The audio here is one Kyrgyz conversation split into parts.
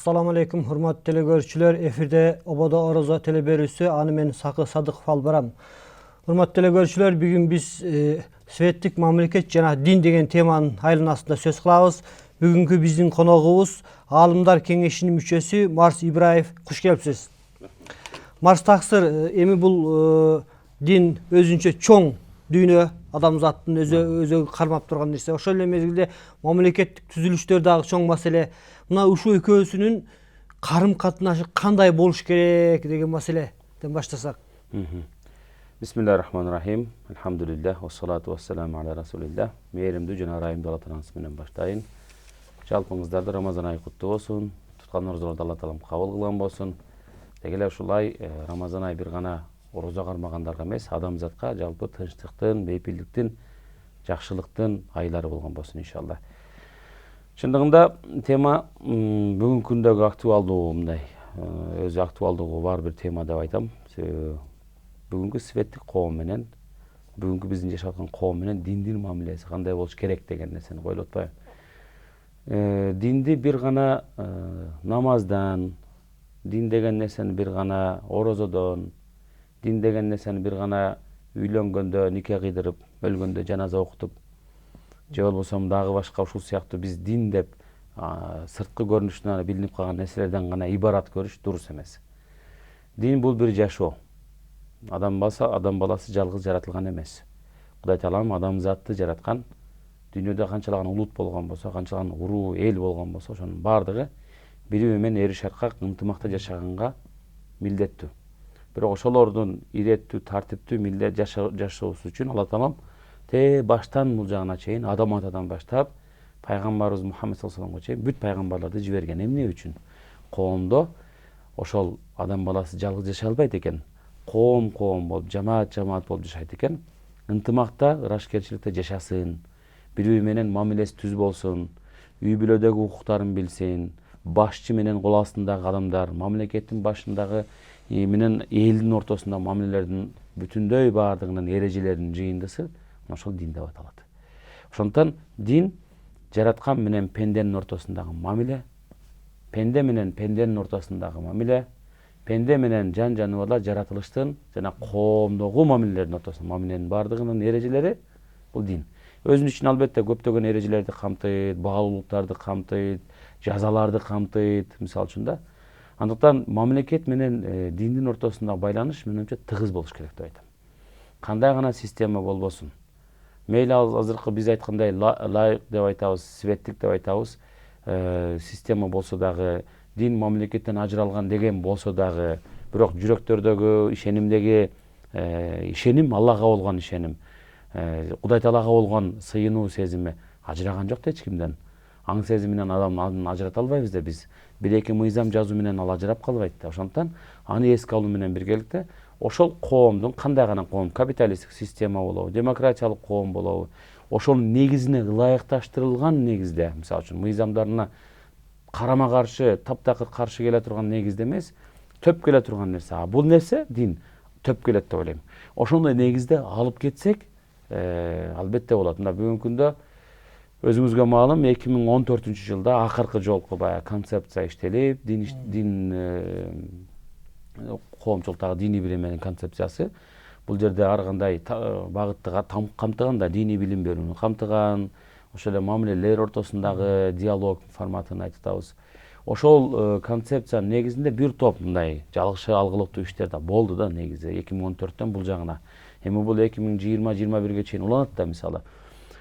Assalamu alaikum, hurmatly telegörüşçüler. Efirde Oboda Oroza teleberüsü, anı men Sakı Sadıkov albaram. Hurmatly telegörüşçüler, bugün biz Svetlik mamleket jana din degen temanın aylanasyında söz kılabız. Bugünkü bizdin konoğubuz Alımlar Kengешinin müçesi Mars İbrahim. Hoş gelipsiz. Mars taksir, emi bul din özünçe çoң dünya adamzattın özü karmap turgan nerse. Ошол эле мезгилде мамлекеттик түзүлүштөр дагы чоң маселе. Мына ушул экөөсүнүн карым катнашы кандай болуш керек деген маселеден баштасак. Бисмиллахир-рахманир-рахим. Алхамдулиллах, вассалату вассаламу аля расулиллах. Мээримдүү жана ырайымдуу Алла Тааланын исми менен баштайын. Жалпыңыздарды Рамазан айы куттуу болсун. Туткан орозолорду Алла Таалам кабыл кылган болсун. Деги эле ушулай Рамазан айы бир гана орозо кармагандарга эмес, адамзатка жалпы тынчтыктын, бейпилдиктин, жакшылыктын айлары болгон болсун иншалла. Чындыгында тема бүгүнкү күндөгү актуалдуу, мындай өзү актуалдугу бар бир тема деп айтам. Бүгүнкү светтик коом менен, бүгүнкү биздин жашап аткан коом менен диндин мамилеси кандай болуш керек деген нерсени коюлуп атпайбы. Динди бир гана намаздан, дин деген нерсени бир гана орозодон, дин деген нерсени бир гана үйлөнгөндө, нике кыйдырып, өлгөндө жаназа окутуп, же болбосо дагы башка ушул сыяктуу биз дин деп сырткы көрүнүшүнөн билинип калган нерселерден гана ибарат көрүш дурус эмес. Дин бул бир жашоо. Адам баласы жалгыз жаратылган эмес. Кудай Таалам адамзатты жараткан. Дүйнөдө канчалаган улут болгон болсо, канчалаган уруу эл болгон болсо, ошонун баардыгы бири-бири менен эри шаркак ынтымакта жашаганга милдеттүү. Бирок ошолордун иреттүү, тартиптүү милдет жашоосу үчүн Алла Таалам баштан бул жагына чейин Адам атадан баштап пайгамбарыбыз Мухаммед саллаллаху алейхи чейин бүт пайгамбарларды жиберген. Эмне үчүн? Коомдо ошол адам баласы жалгыз жашай албайт экен. Коом болуп, жамаат болуп жашайт экен. Ынтымакта, ырашкерчиликте жашасын, бири-бири менен мамилеси түз болсун, үй бүлөдөгү укуктарын билсин, башчы менен кол астындагы адамдар, мамлекеттин башындагы менен элдин ортосундагы мамилелердин бүтүндөй баардыгынын эрежелеринин жыйындысы ошол дин деп аталат. Ошондуктан дин жараткан менен пенденин ортосундагы мамиле, пенде менен пенденин ортосундагы мамиле, пенде менен жан жаныбарлар жаратылыштын жана коомдогу мамилелердин ортосундагы мамиленин баардыгынын эрежелери бул дин. Өзүнүн ичине албетте көптөгөн эрежелерди камтыйт, баалуулуктарды камтыйт, жазаларды камтыйт, мисалы үчүн да. Андыктан мамлекет менен диндин ортосундагы байланыш менимче тыгыз болуш керек деп айтам. Кандай гана система болбосун. Мейли азыркы биз айткандай лайык деп айтабыз, светтик деп айтабыз, система болсо дагы, дин мамлекеттен ажыралган деген болсо дагы, бирок жүрөктөрдөгү ишенимдеги ишеним, Аллага болгон ишеним, Кудай Таалага болгон сыйынуу сезими ажыраган жок да эч кимден. Аң сезим менен адамды ажырата албайбыз да биз. Бир-эки мыйзам жазуу менен ал ажырап калбайт да. Ошондуктан аны эске алуу менен биргеликте ошол коомдун кандай гана коом, капиталисттик система болобу, демократиялык коом болобу, ошонун негизине ылайыкташтырылган негизде, мисалы үчүн мыйзамдарына карама каршы, таптакыр каршы келе турган негизде эмес, төп келе турган нерсе. Бул нерсе дин төп келет деп ойлойм. Ошондой негизде алып кетсек, албетте болот. Мына бүгүнкү күндө өзүңүзгө маалым 2014-жылда акыркы жолку баягы концепция иштелип, дин коомчулуктагы диний билим концепциясы бул жерде ар кандай багытты камтыган да, диний билим берүүнү камтыган, ошол эле мамилелер ортосундагы диалог форматын айтып атабыз. Ошол концепциянын негизинде бир топ мындай жалгышы алгылыктуу иштер да болду да негизи 2014-төн бул жагына. Эми бул 2020-21-ге чейин уланат да мисалы.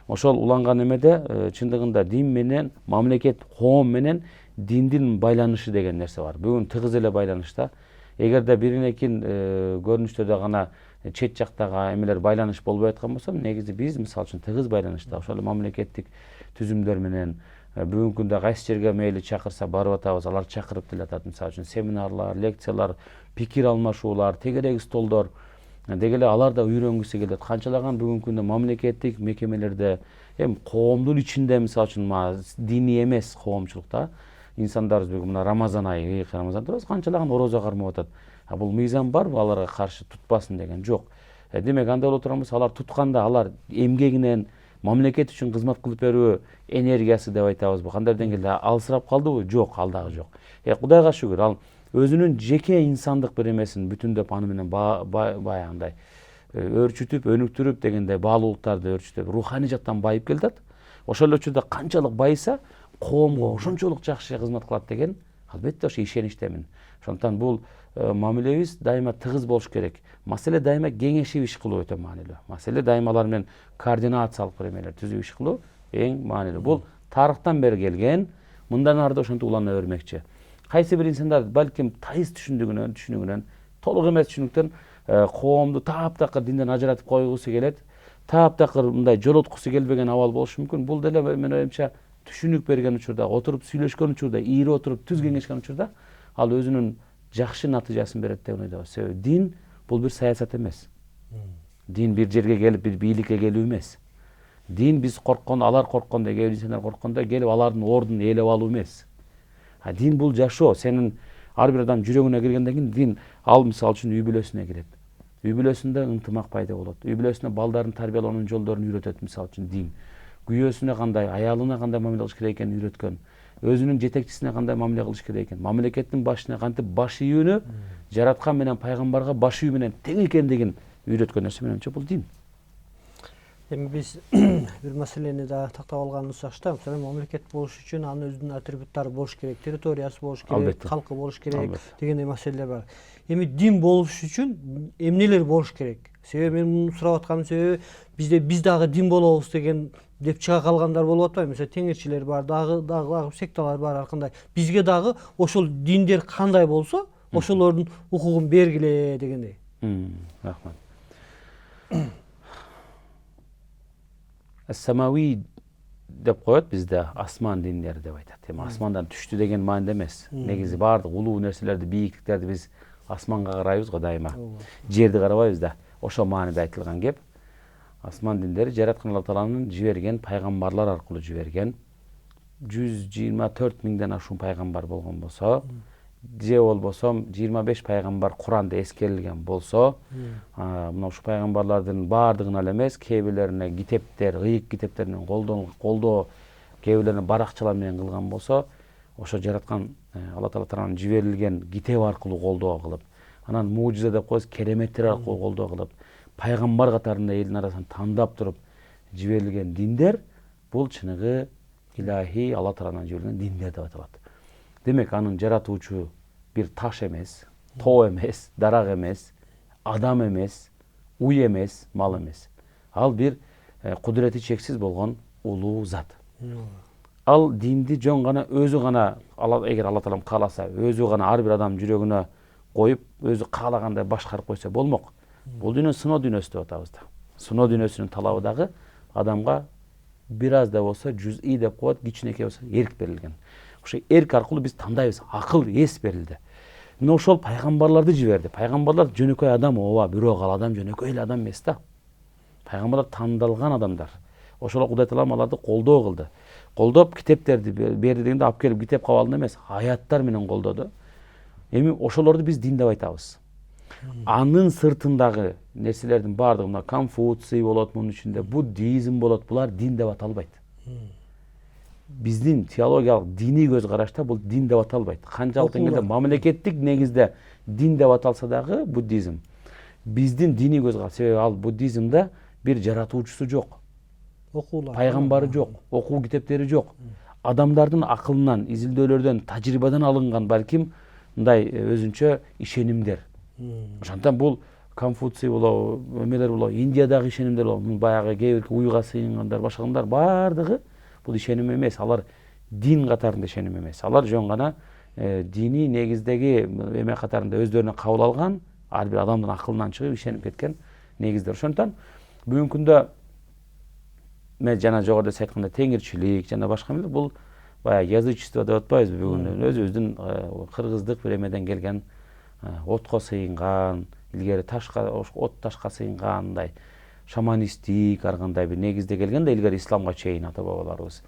Ошол уланган эмеде чындыгында дин менен мамлекет, коом менен диндин байланышы деген нерсе бар. Бүгүн тыгыз эле байланышта. Эгерде биринекин көрүнүштөрдө гана чет жактагы эмелер байланыш болбой аткан болсо, негизи биз мисалы үчүн тыгыз байланышта ошол мамлекеттик түзүмдөр менен бүгүнкү күндө кайсы жерге мейли чакырса барып атабыз, алар чакырып келатат. Мисалы үчүн семинарлар, лекциялар, пикир алмашуулар, тегерек столдор, деги эле алар да үйрөнгүсү келет. Канчалаган бүгүнкү күндө мамлекеттик мекемелерде, коомдун ичинде мисалы үчүн диний эмес коомчулукта инсандарыбыз бүгүн мына Рамазан айы, Рамазанда канчалаган орозо кармап атат. Бул мыйзам барбы аларга каршы тутпасын деген жок. Демек андай боло турган болсо, алар тутканда алар эмгегинен, мамлекет үчүн кызмат кылып берүү энергиясы деп айтабызбы, кандай деңгээлде алсырап калдыбы? Жок, ал дагы жок. Кудайга шүгүр, ал өзүнүн жеке инсандык бир эмесин бүтүндөп аны менен баягындай өөрчүтүп, өнүктүрүп дегендей баалуулуктарды өөрчүтүп, руханий жактан байып келатат. Ошол эле учурда канчалык байыса, коомго ошончолук жакшы кызмат кылат деген албетте ошо ишеничтемин. Ошондуктан бул мамилебиз дайыма тыгыз болуш керек. Маселе дайыма кеңешип иш кылуу өтө маанилүү. Маселе дайыма алар менен координациялык бир эмелер түзүп иш кылуу эң маанилүү. Бул тарыхтан бери келген, мындан ары да ошентип улана бермекчи. Кайсы бир инсандар балким тайыз түшүнүгүнөн, толук эмес түшүнүктөн коомду таптакыр динден ажыратып койгусу келет, таптакыр мындай жолоткусу келбеген абал болушу мүмкүн. Бул деле менин оюмча түшүнүк берген учурда, отуруп сүйлөшкөн учурда, ийри отуруп түз кеңешкен учурда ал өзүнүн жакшы натыйжасын берет деп ойлойм. Себеби дин бул бир саясат эмес. Дин бир жерге келип бир бийликке келүү эмес. Дин биз корккондо, алар корккондо, кээ бир инсандар корккондо келип алардын ордун ээлеп алуу эмес. Дин бул жашоо. Сенин ар бир адам жүрөгүнө киргенден кийин дин ал мисалы үчүн үй бүлөсүнө кирет. Үй бүлөсүндө ынтымак пайда болот. Үй бүлөсүндө балдарын тарбиялоонун жолдорун үйрөтөт, мисалы үчүн дин. Күйөөсүнө кандай, аялына кандай мамиле кылыш керек экенин үйрөткөн. Өзүнүн жетекчисине кандай мамиле кылыш керек экен. Мамлекеттин башына кантип баш ийүүнү жараткан менен пайгамбарга баш ийүү менен тең экендигин үйрөткөн нерсе мененче бул дин. Эми биз бир маселени да тактап алганыбыз жакшы. Мисалы мамлекет болуш үчүн анын өзүнүн атрибуттары болуш керек, территориясы болуш керек, калкы болуш керек дегендей маселелер бар. Эми дин болуш үчүн эмнелер болуш керек? Себеби мен муну сурап атканымдын себеби биз дагы дин болобуз деген деп чыга калгандар болуп атпайбы? Мисалы теңирчилер бар, дагы секталар бар, ар кандай. Бизге дагы ошол диндер кандай болсо, ошолордун укугун бергиле дегендей. Рахмат. Самауи деп коет бизде, асман диндери деп айтат. Эми асмандан түштү деген мааниде эмес. Негизи баардык улуу нерселерди, бийиктиктерди биз асманга карайбыз го дайыма. Жерди карабайбыз да. Ошол мааниде айтылган кеп. Асман диндери жараткан Алла Тааланын жиберген пайгамбарлар аркылуу жиберген. 124 миңден ашуун пайгамбар болгон болсо, же болбосо 25 пайгамбар Куранда эскерилген болсо, мына ушул пайгамбарлардын баардыгына эле эмес, кээ бирлерине китептер, ыйык китептеринен колдоо, кээ бирлерине баракчалар менен кылган болсо, ошо жараткан Алла Тааланын жиберилген китеп аркылуу колдоо кылып, анан мужиза деп коебуз, кереметтер аркылуу колдоо кылып, пайгамбар катарында элдин арасынан тандап туруп жиберилген диндер бул чыныгы илахи Алла Тааланын жиберген диндер деп аталат. Демек анын жаратуучу бир таш эмес, тоо эмес, дарак эмес, адам эмес, уй эмес, мал эмес. Ал бир кудурети чексиз болгон улуу зат. Ал динди жөн гана өзү гана, эгер Алла Таалам кааласа, өзү гана ар бир адам жүрөгүнө коюп, өзү каалагандай башкарып койсо болмок. Бул дүйнө сыноо дүйнөсү деп атабыз да. Сыноо дүйнөсүнүн талабы дагы адамга бир аз да болсо, жүз деп коет, кичинекей болсо эрк берилген. Ошо эрк аркылуу биз тандайбыз, акыл, эс берилди. Мына ошол пайгамбарларды жиберди. Пайгамбарлар жөнөкөй адам, ооба, бирок ал адам жөнөкөй эле адам эмес да. Пайгамбарлар тандалган адамдар. Ошол Кудай Таалам аларды колдоо кылды. Колдоп китептерди берди дегенде алып келип китеп кабалында эмес, аяттар менен колдоду. Эми ошолорду биз дин деп айтабыз. Анын сыртындагы нерселердин баардыгы, мына Конфуций болот, мунун ичинде буддизм болот, булар дин деп аталбайт. Биздин теологиялык диний көз карашта бул дин деп аталбайт. Канчалык деңгээлде мамлекеттик негизде дин деп аталса дагы буддизм. Биздин диний көз караш, себеби ал буддизмде бир жаратуучусу жок. Пайгамбары жок, окуу китептери жок. Адамдардын акылынан, изилдөөлөрдөн, тажрыйбадан алынган балким мындай өзүнчө ишенимдер. Ошондон бул Конфуций болобу, эмелер болобу, Индиядагы ишенимдер болобу, баягы кээ бир уйга сыйынгандар, башкалар баардыгы бул ишеним эмес. Алар дин катарында ишеним эмес. Алар жөн гана диний негиздеги эме катарында өздөрүнө кабыл алган, ар бир адамдын акылынан чыгып ишенип кеткен негиздер. Ошондон бүгүнкү күндө мен жана жогоруда сиз айткандай теңирчилик жана башка эмелер бул баягы язычество деп атпайбызбы бүгүн? Өзүбүздүн кыргыздык бир эмеден келген, отко сыйынган, илгери ташка, от ташка сыйынган, мындай шаманисттик ар кандай бир негизде келген да илгери исламга чейин ата бабаларыбыз.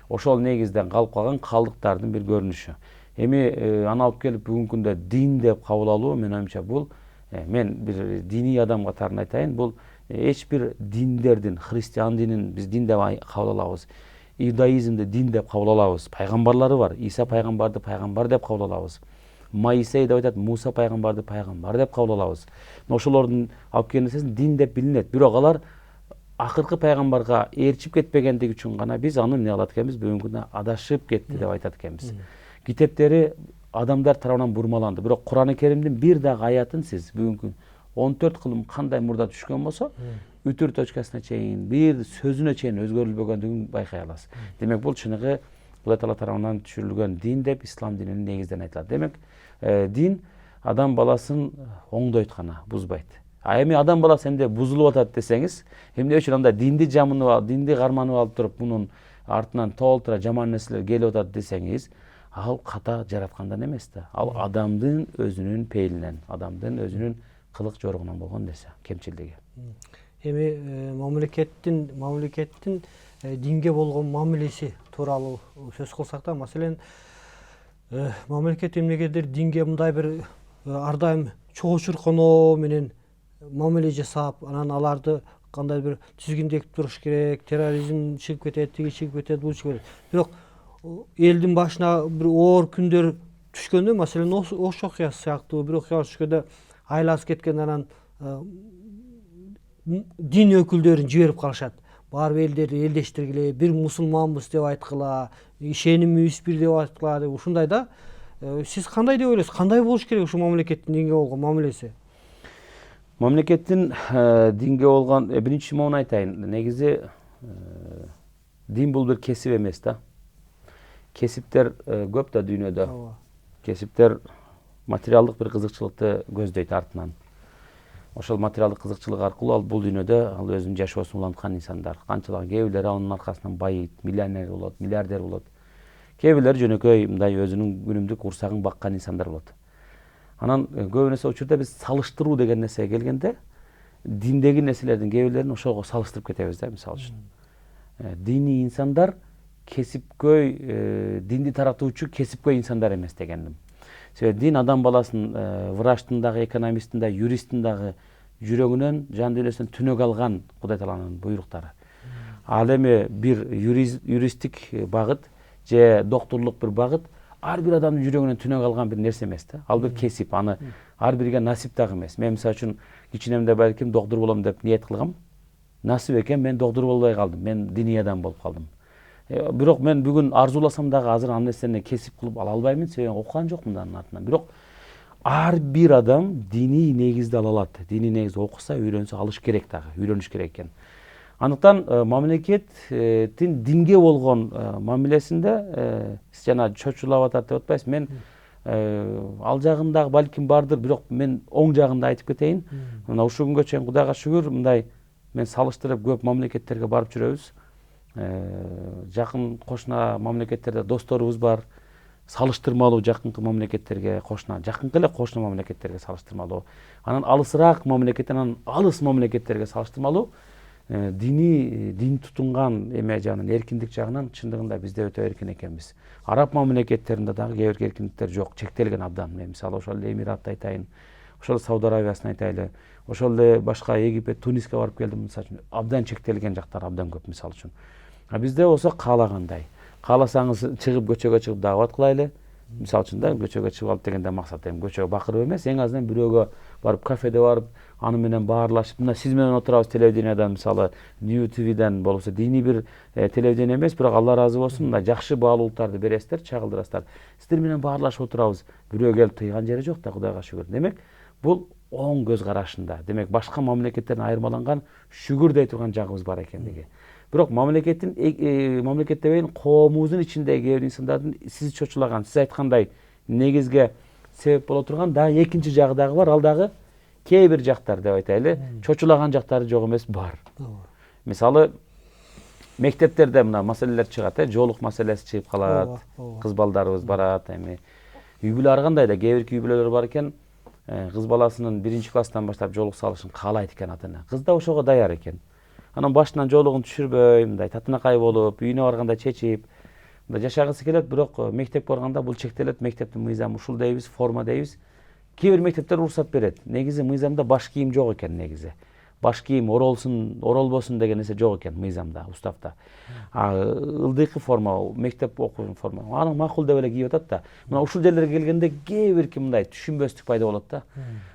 Ошол негизден калып калган калдыктардын бир көрүнүшү. Эми аны алып келип бүгүнкү күндө дин деп кабыл алуу, менин оюмча бул, мен бир диний адам катарында айтайын, бул эч бир диндердин, христиан динин биз дин деп кабыл алабыз, иудаизмди дин деп кабыл алабыз. Пайгамбарлары бар. Иса пайгамбарды пайгамбар деп кабыл алабыз. Моисей деп айтат, Муса пайгамбарды пайгамбар деп кабыл алабыз. Ошолордун алып келген нерсесин дин деп билинет. Бирок алар акыркы пайгамбарга ээрчип кетпегендиги үчүн гана биз аны эмне кылат экенбиз? Бүгүнкү күндө адашып кетти деп айтат экенбиз. Китептери адамдар тарабынан бурмаланды. Бирок Кур'ан-ы Керимдин бир дагы аятын сиз бүгүнкү 14 кылым кандай мурда түшкөн болсо, үтүр точкасына чейин, бир сөзүнө чейин өзгөрүлбөгөндүгүн байкай аласыз. Демек бул чыныгы Кудай Таала тарабынан түшүрүлгөн дин деп ислам дининин негизден айтылат. Демек дин адам баласын оңдойт гана, бузбайт. А эми адам баласы эмне бузулуп атат десеңиз, эмне үчүн анда динди жамынып алып, динди карманып алып туруп, мунун артынан толтура жаман нерселер келип атат десеңиз, ал ката жараткандан эмес да. Ал адамдын өзүнүн пейилинен, адамдын өзүнүн кылык жорогунан болгон нерсе, кемчилдиги. Эми мамлекеттин динге болгон мамилеси тууралуу сөз кылсак да, маселен, мамлекет эмнегедир динге мындай бир ар дайым чогуу чурканоо менен мамиле жасап, анан аларды кандай бир тизгиндеп туруш керек, терроризм чыгып кетет, тиги чыгып кетет, бул чыгып кетет. Бирок элдин башына бир оор күндөр түшкөндө, маселен, Ош окуясы сыяктуу бир окуялар түшкөндө айласы кеткен анан дин өкүлдөрүн жиберип калышат. Барып элдерди элдештиргиле, бир мусулманбыз деп айткыла, ишенимибиз бир деп айткыла деп ушундай да. Сиз кандай деп ойлойсуз? Кандай болуш керек ушу мамлекеттин динге болгон мамилеси? Мамлекеттин динге болгон биринчи могуну айтайын. Негизи дин бул бир кесип эмес да. Кесиптер көп да дүйнөдө. Кесиптер материалдык бир кызыкчылыкты көздөйт артынан. Ошол материалдык кызыкчылык аркылуу ал бул дүйнөдө ал өзүнүн жашоосун уланткан инсандар. Канчалык кээ бирлери анын аркасынан байыйт, миллионер болот, миллиардер болот. Кээ бирлери жөнөкөй мындай өзүнүн күнүмдүк урсагын баккан инсандар болот. Анан көбүнесе учурда биз салыштыруу деген нерсеге келгенде, диндеги нерселердин кээ бирлерин ошого салыштырып кетебиз да, мисалы үчүн. Диний инсандар кесипкөй, динди таратуучу кесипкөй инсандар эмес дегендим. Себеби дин адам баласын врачтын дагы, экономисттин дагы, юристтин дагы жүрөгүнөн, жан дүйнөсүнөн түнөк алган Кудай Тааланын буйруктары. Ал эми бир юристтик багыт же докторлук бир багыт ар бир адамдын жүрөгүнөн түнөк алган бир нерсе эмес да. Ал бир кесип, аны ар бирге насип дагы эмес. Мен мисалы үчүн кичинемде балким доктор болом деп ниет кылгам. Насип экен, мен доктор болбой калдым. Мен диний адам болуп калдым. Бирок мен бүгүн арзууласам дагы азыр ал нерсени кесип кылып ала албаймын, себеби окуган жокмун анын артынан. Бирок ар бир адам диний негизди ала алат. Диний негизди окуса, үйрөнсө алыш керек дагы, үйрөнүш керек экен. Андыктан мамлекеттин динге болгон мамилесинде сиз жана чочулап атат деп атпайсыз. Мен ал жагындагы балким бардыр, бирок мен оң жагында айтып кетейин. Мына ушул күнгө чейин Кудайга шүгүр, мындай мен салыштырып көп мамлекеттерге барып жүрөбүз. Жакын кошуна мамлекеттерде досторубуз бар. Салыштырмалуу жакынкы мамлекеттерге кошуна, жакынкы эле кошуна мамлекеттерге салыштырмалуу. Анан алысыраак мамлекеттен, анан алыс мамлекеттерге салыштырмалуу. Дин тутунган эме жагынан, эркиндик жагынан чындыгында бизде өтө эркин экенбиз. Араб мамлекеттеринде дагы кээ бир эркиндиктер жок, чектелген абдан. Мен мисалы ошол эле Эмиратты айтайын, ошол Сауд Арабиясын айтайлы, ошол эле башка Египет, Туниске барып келдим, мисалы үчүн абдан чектелген жактар абдан көп, мисалы үчүн. А бизде болсо каалагандай. Кааласаңыз чыгып көчөгө чыгып даават кылайлы. Мисалы үчүн да көчөгө чыгып алып дегенде максат эми көчөгө бакырып эмес, эң азынан бирөөгө барып кафеде барып, аны менен баарлашып, мына сиз менен отурабыз телевидениядан, мисалы New TVден болбосо диний бир телевидение эмес, бирок Алла ыраазы болсун, мындай жакшы баалуулуктарды бересиздер, чагылдырасыздар. Сиздер менен баарлашып отурабыз. Бирөө келип тыйган жери жок да, Кудайга шүгүр. Демек, бул оң көз карашында. Демек, башка мамлекеттерден айырмаланган шүгүр дей турган жагыбыз бар экендиги. Бирок мамлекетте бейин коомубуздун ичиндеги кээ бир инсандардын сиз чочулаган, сиз айткандай негизге себеп боло турган дагы экинчи жагы дагы бар. Ал дагы кээ бир жактар деп айтайлы, чочулаган жактары жок эмес бар. Мисалы, мектептерде мына маселелер чыгат, жоолук маселеси чыгып калат, кыз балдарыбыз барат, эми үй бүлө ар кандай да кээ бир үй бүлөлөр бар экен, кыз баласынын 1-класстан баштап жоолук салышын каалайт экен ата-ана. Кыз да ошого даяр экен. Анан башынан жоолугун түшүрбөй, мындай татынакай болуп, үйүнө барганда чечип, мындай жашагысы келет, бирок мектепке барганда бул чектелет, мектептин мыйзамы ушул дейбиз, форма дейбиз. Кээ бир мектептер уруксат берет. Негизи мыйзамда баш кийим жок экен негизи. баш кийим оролсун оролбосун деген нерсе жок экен мыйзамда, уставда. Ылдыйкы форма, мектеп окуган форма аны макул деп эле кийип атат да. Мына ушул жерлерге келгенде кээ бирки мындай түшүнбөстүк пайда болот да.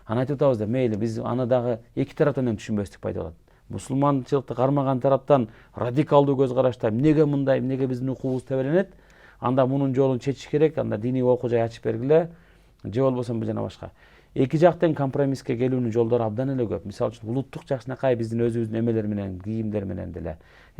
Аны айтып атабыз да, мейли биз аны дагы эки тараптан эми түшүнбөстүк пайда болот. Мусулманчылыкты кармаган тараптан радикалдуу көз карашта эмнеге мындай, эмнеге биздин укугубуз тебеленет, анда мунун жолун чечиш керек, анда диний окуу жай ачып бергиле, же болбосо жана башка. Эки жактын компромисске келүүнүн жолдору абдан эле көп. Мисалы үчүн улуттук жакшынакай биздин өзүбүздүн эмелер менен, кийимдер менен деле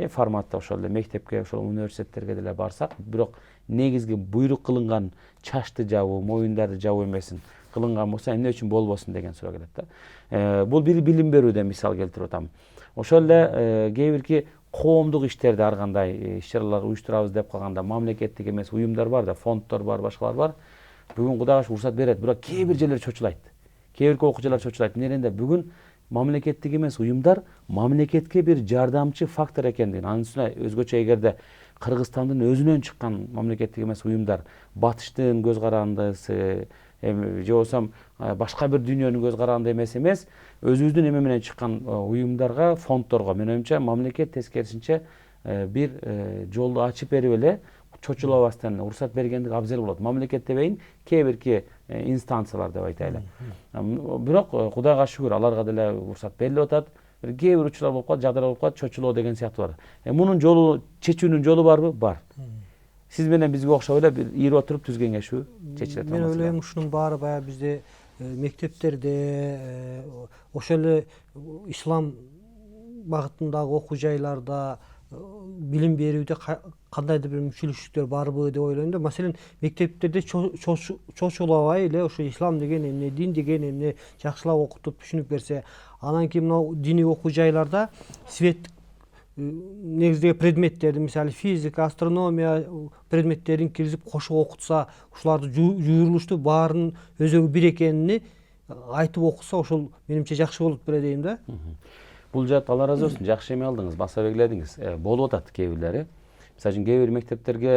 форматта ошол эле мектепке, ошол университеттерге деле барсак, бирок негизги буйрук кылынган чачты жабуу, моюндарды жабуу эмесин кылынган болсо эмне үчүн болбосун деген суроо келет да. Бул бир билим берүүдөн мисал келтирип атам. Ошол эле кээ бирки коомдук иштерди ар кандай иш-чаралар уюштурабыз деп калганда мамлекеттик эмес уюмдар бар да, фонддор бар, башкалар бар. Бүгүн Кудайга шүгүр уруксат берет, бирок кээ бир жерлер чочулайт. Кээ бирки окуучулар чочулайт. Эмнеден бүгүн мамлекеттик эмес уюмдар мамлекетке бир жардамчы фактор экендигин, анын үстүнө өзгөчө эгерде Кыргызстандын өзүнөн чыккан мамлекеттик эмес уюмдар, батыштын көз карандысы, же болбосо башка бир дүйнөнүн көз каранды эмес, өзүбүздүн эме менен чыккан уюмдарга, фонддорго менин оюмча мамлекет тескерисинче бир жолду ачып берип эле чочулабастан уруксат бергендик абзел болот. Мамлекет дебейин, кээ бирки инстанциялар деп айтайлы. Бирок Кудайга шүгүр, аларга деле уруксат берилип атат. Кээ бир учурлар болуп калат, жагдайлар болуп калат, чочулоо деген сыяктуу бар. Мунун жолу, чечүүнүн жолу барбы? Бар. Сиз менен бизге окшоп эле бир ийип отуруп түз кеңешүү чечилет. Мен ойлойм, ушунун баары баягы бизде мектептерде, ошол эле ислам багытындагы окуу жайларда билим берүүдө кандайдыр бир мүчүлүштүктөр барбы деп ойлойм да. Маселен, мектептерде чочулабай эле ошо ислам деген эмне, дин деген эмне жакшылап окутуп түшүнүп берсе, анан кийин мына диний окуу жайларда светтик негиздеги предметтерди, мисалы физика, астрономия предметтерин киргизип кошуп окутса, ушуларды жуйрулушту баарынын өзөгү бир экенин айтып окуса, ошол менимче жакшы болот беле дейм да. Бул жат Алла ыраазы болсун, жакшы эме алдыңыз, баса белгиледиңиз. Болуп атат кээ бирлери. Мисалы үчүн кээ бир мектептерге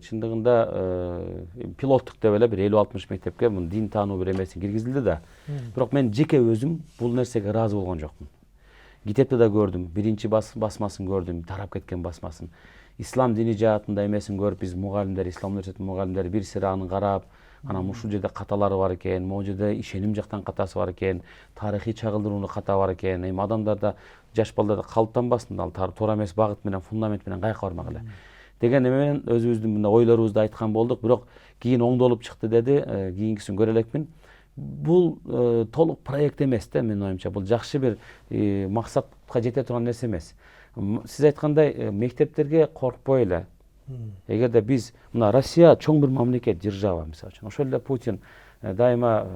чындыгында пилоттук деп эле бир 50-60 мектепке бул дин таануу бир эмеси киргизилди да. Бирок мен жеке өзүм бул нерсеге ыраазы болгон жокмун. Китепте да көрдүм, биринчи басмасын көрдүм, тарап кеткен басмасын. Ислам дини жаатында эмесин көрүп, биз мугалимдер, ислам университетинин мугалимдери бир сыйра аны карап, анан ушул жерде каталары бар экен, могу жерде ишеним жактан катасы бар экен, тарыхый чагылдырууну ката бар экен. Эми адамдарда, жаш балдарда калыптанбасын, ал туура эмес багыт менен, фундамент менен каяка бармак эле деген эме менен өзүбүздүн мындай ойлорубузду айткан болдук. Бирок кийин оңдолуп чыкты деди, кийинкисин көрө элекмин. Бул толук проект эмес да, менин оюмча. Бул жакшы бир максатка жете турган нерсе эмес. Сиз айткандай, мектептерге коркпой эле. Эгерде биз мына Россия чоң бир мамлекет, держава, мисалы үчүн. Ошол эле Путин дайыма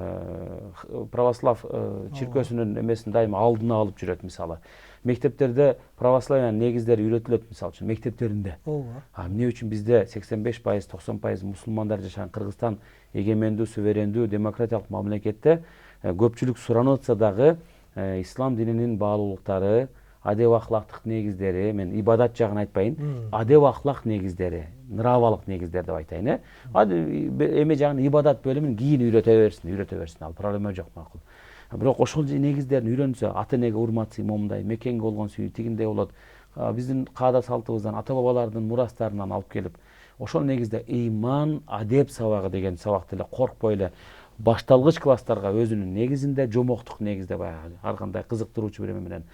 православ чиркөөсүнүн эмесин дайыма алдына алып жүрөт, мисалы. Мектептерде православиянын негиздери үйрөтүлөт, мисалы үчүн мектептеринде. Эмне үчүн бизде 85%, 90% мусулмандар жашаган Кыргызстан эгемендүү, суверендүү, демократиялык мамлекетте көпчүлүк суранып атса дагы ислам дининин баалуулуктары, адеп ахлактык негиздери, мен ибадат жагын айтпайын, адеп ахлак негиздери, нравалык негиздер деп айтайын. Эме жагын ибадат бөлүмүн кийин үйрөтө берсин, ал проблема жок, макул. Бирок ошол негиздерин үйрөнсө, ата энеге урмат, момундай, мекенге болгон сүйүү тигиндей болот. Биздин каада салтыбыздан, ата бабалардын мурастарынан алып келип, ошол негизде ыйман, адеп сабагы деген сабакты эле коркпой эле башталгыч класстарга өзүнүн негизинде, жомоктук негизде баягы ар кандай кызыктыруучу бир эме менен,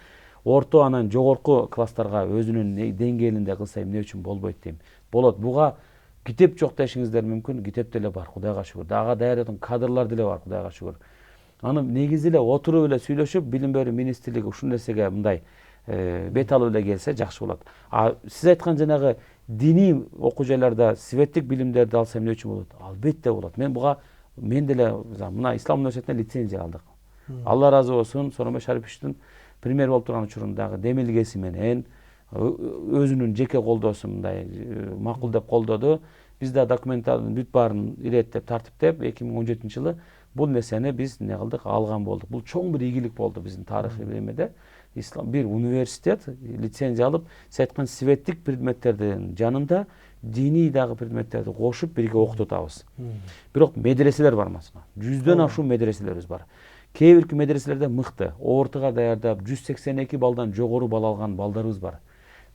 орто анан жогорку класстарга өзүнүн деңгээлинде кылса эмне үчүн болбойт дейм. Болот. Буга китеп жок дешиңиздер мүмкүн, китеп деле бар, Кудайга шүгүр. Дагы даярдаган кадрлар деле бар, Кудайга шүгүр. Аны негизи эле отуруп эле сүйлөшүп, билим берүү министрлиги ушул нерсеге мындай бет алып эле келсе жакшы болот. Сиз айткан жанагы диний окуу жайларда светтик билимдерди алса эмне үчүн болот? Албетте болот. Мен деле мына Ислам университетине лицензия алдык. Алла ыраазы болсун, Сооронбай Шариповичтин премьер болуп турган учурундагы демилгеси менен өзүнүн жеке колдоосу мындай макулдап колдоду. Биз да документалдын бүт баарын иреттеп, тартиптеп 2017-жылы бул нерсени биз не кылдык, алган болдук. Бул чоң бир ийгилик болду биздин тарыхый эмеде. Ислам бир университет лицензия алып, сиз айткан светтик предметтердин жанында диний дагы предметтерди кошуп бирге окутуп атабыз. Бирок медреселер бар масына. 100дөн ашуун медреселерибиз бар. Кээ бирки медреселерде мыкты ортого даярдап 182 балдан жогору бал алган балдарыбыз бар.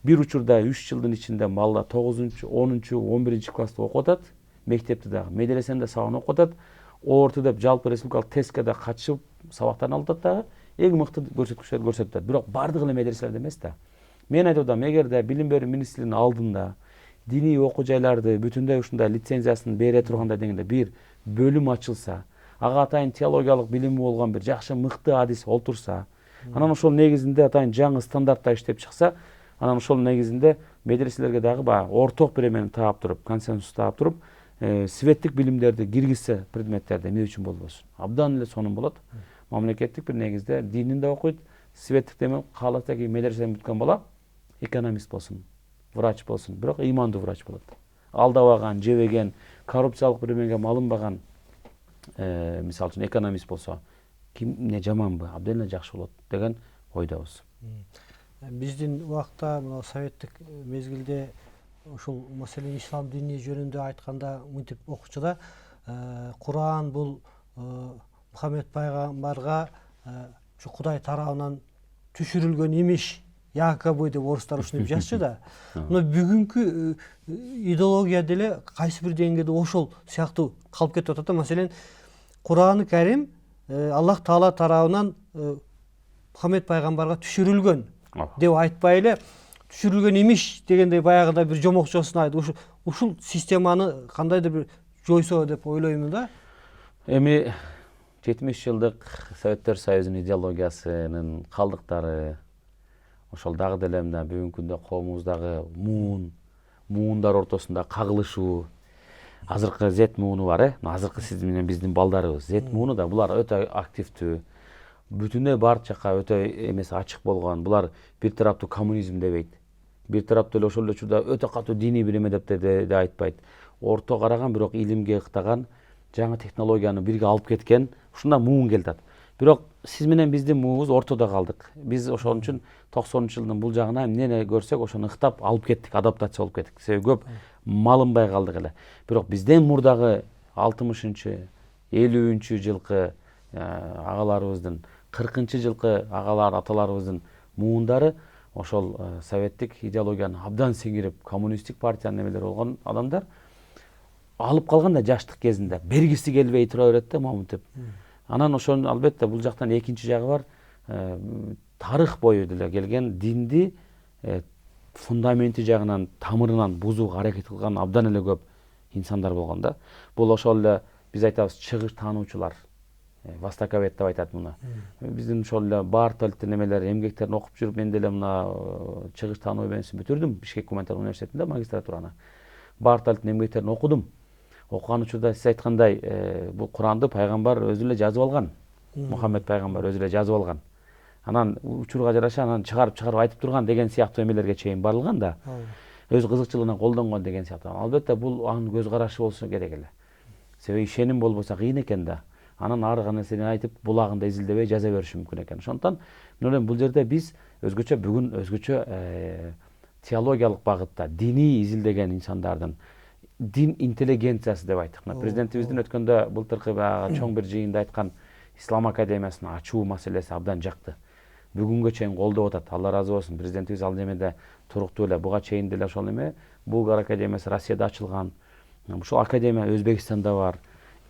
Бир учурда 3 жылдын ичинде балдар 9-чу, 10-чу, 11-чи класста окуп атат, мектепти дагы, медресени да сабагын окуп атат, орто деп жалпы республикалык тестке да катышып сабактарын алып атат дагы, эң мыкты көрсөткүчтөрдү көрсөтүп атат. Бирок бардыгы эле медреселерде эмес да. Мен айтып атам, эгерде билим берүү министрлигинин алдында диний окуу жайларды бүтүндөй ушундай лицензиясын бере тургандай дегенде бир бөлүм ачылса, ага атайын теологиялык билими болгон бир жакшы мыкты адис олтурса, анан ошол негизинде атайын жаңы стандарттар иштеп чыкса, анан ошол негизинде медреселерге дагы баягы орток бир эмени таап туруп, консенсус таап туруп, светтик билимдерди киргизсе предметтерде эмне үчүн болбосун? Абдан эле сонун болот. Мамлекеттик бир негизде динин да окуйт, светтик деме кааласа ки медресени бүткөн бала экономист болсун, врач болсун, бирок ыймандуу врач болот. Алдабаган, жебеген, коррупциялык бир эмеге малынбаган мисалы үчүн экономист болсо, кимне жаманбы, абдан эле жакшы болот деген ойдобуз. Биздин убакта мына советтик мезгилде ушул маселен ислам дини жөнүндө айтканда мынтип окучуда Куран бул Мухаммед пайгамбарга ушу Кудай тарабынан түшүрүлгөн имиш, якобы деп орустар ушинтип жазчу да. Мына бүгүнкү идеология деле кайсы бир деңгээлде ошол сыяктуу калып кетип атат да. Маселен Куран-ы Карим Аллах Таала тарабынан Мухаммед пайгамбарга түшүрүлгөн деп айтпай эле түшүрүлгөн имиш дегендей баягыда бир жомокчосун айтып ушул системаны кандайдыр бир жойсо деп ойлоймун да. Эми 70 жылдык Советтер Союзунун идеологиясынын калдыктары ошол дагы деле мына бүгүнкү күндө коомубуздагы муундар ортосунда кагылышуу, азыркы Z мууну бар, азыркы сиз менен биздин балдарыбыз Z мууну да, булар өтө активдүү, бүтүнөй бар жака өтө эмеси ачык болгон. Булар бир тараптуу коммунизм дебейт, бир тараптуу эле ошол эле учурда өтө катуу диний бир эме деп да айтпайт. Орто караган, бирок илимге ыктаган, жаңы технологияны бирге алып кеткен, ушундай муун келатат. Бирок сиз менен биздин муубуз ортодо калдык. Биз ошон үчүн 90 жылдын бул жагына эмнени көрсөк ошону ыктап алып кеттик, адаптация болуп кеттик. Себеби көп малынбай калдык эле. Бирок бизден мурдагы 60-50 жылкы агаларыбыздын, 40 жылкы агалар, аталарыбыздын муундары ошол советтик идеологияны абдан сиңирип, коммунисттик партиянын эмелери болгон адамдар алып калган да жаштык кезинде. Бергиси келбей тура берет да момунтип. Анан ошону албетте бул жактан экинчи жагы бар. Тарых бою деле келген динди фундаменти жагынан, тамырынан бузууга аракет кылган абдан эле көп инсандар болгон да. Бул ошол эле биз айтабыз чыгыш таануучулар, востоковед деп айтат муну. Биздин ошол эле Бартольдтун эмелери, эмгектерин окуп жүрүп, мен деле мына чыгыш таануу эмесин бүтүрдүм Бишкек гуманитар университетинде магистратураны. Бартольдтун эмгектерин окудум. Окуган учурда сиз айткандай, бул Куранды пайгамбар өзү эле жазып алган. Мухаммед пайгамбар өзү эле жазып алган. Анан учурга жараша анан чыгарып айтып турган деген сыяктуу эмелерге чейин барылган да. Өз кызыкчылыгынан колдонгон деген сыяктуу. Албетте бул анын көз карашы болсо керек эле. Себеби ишеним болбосо кыйын экен да. Анан ары нерсени айтып, булагында изилдебей жаза бериши мүмкүн экен. Ошондон мен ойлойм бул жерде биз бүгүн өзгөчө теологиялык багытта диний изилдеген инсандардын дин интеллигенциясы деп айттык. Президентибиздин өткөндө былтыркы чоң бир жыйында айткан Ислам академиясын ачуу маселеси абдан жакты. Бүгүнгө чейин колдоп атат. Алла ыраазы болсун. Президентибиз ал немеде туруктуу эле. Буга чейин деле ошол эме Булгар академиясы Россияда ачылган. Ушул академия Өзбекстанда бар.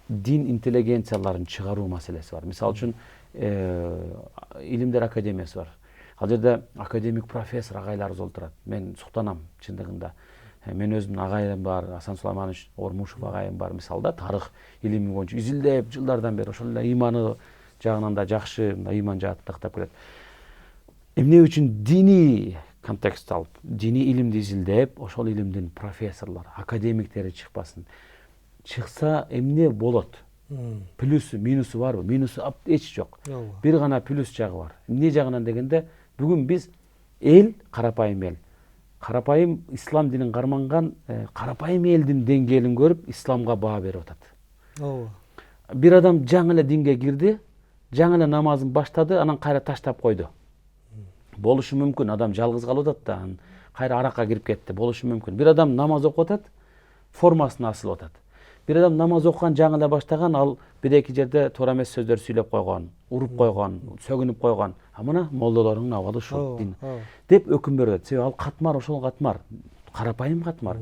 Дин интеллигенцияларын чыгаруу маселеси бар. Мисалы үчүн илимдер академиясы бар. Ал жерде академик профессор агайларыбыз олтурат. Мен суктанам чындыгында. Мен өзүмдүн агайым бар, Асан Сулайманович Ормушев агайым бар. Мисалда тарых илими боюнча изилдеп жылдардан бери ошол эле ыйманы жагынан да жакшы, ыйман жаатын тактап келет. Эмне үчүн диний контекст алып, диний илимди изилдеп, ошол илимдин профессорлору, академиктери чыкпасын. Чыкса эмне болот? Плюсу, минусу барбы? Минусу эч жок. Бир гана плюс жагы бар. Эмне жагынан дегенде, бүгүн биз карапайым эл, карапайым ислам динин карманган карапайым элдин деңгээлин көрүп, исламга баа берип атат. Бир адам жаңы эле динге кирди, жаңы эле намазын баштады, анан кайра таштап койду. Болушу мүмкүн, адам жалгыз калып атат да, кайра аракка кирип кетти. Болушу мүмкүн. Бир адам намаз окуп атат, формасына асылып атат. Bir adam namaz окуган жаңы эле баштаган, ал бир эки жерде туура эмес сөздөр сүйлөп койгон, уруп койгон, сөгүнүп койгон. А мына молдолордун абалы ушул дин деп өкүм берет. Себеби ал катмар, ошол катмар, карапайым катмар.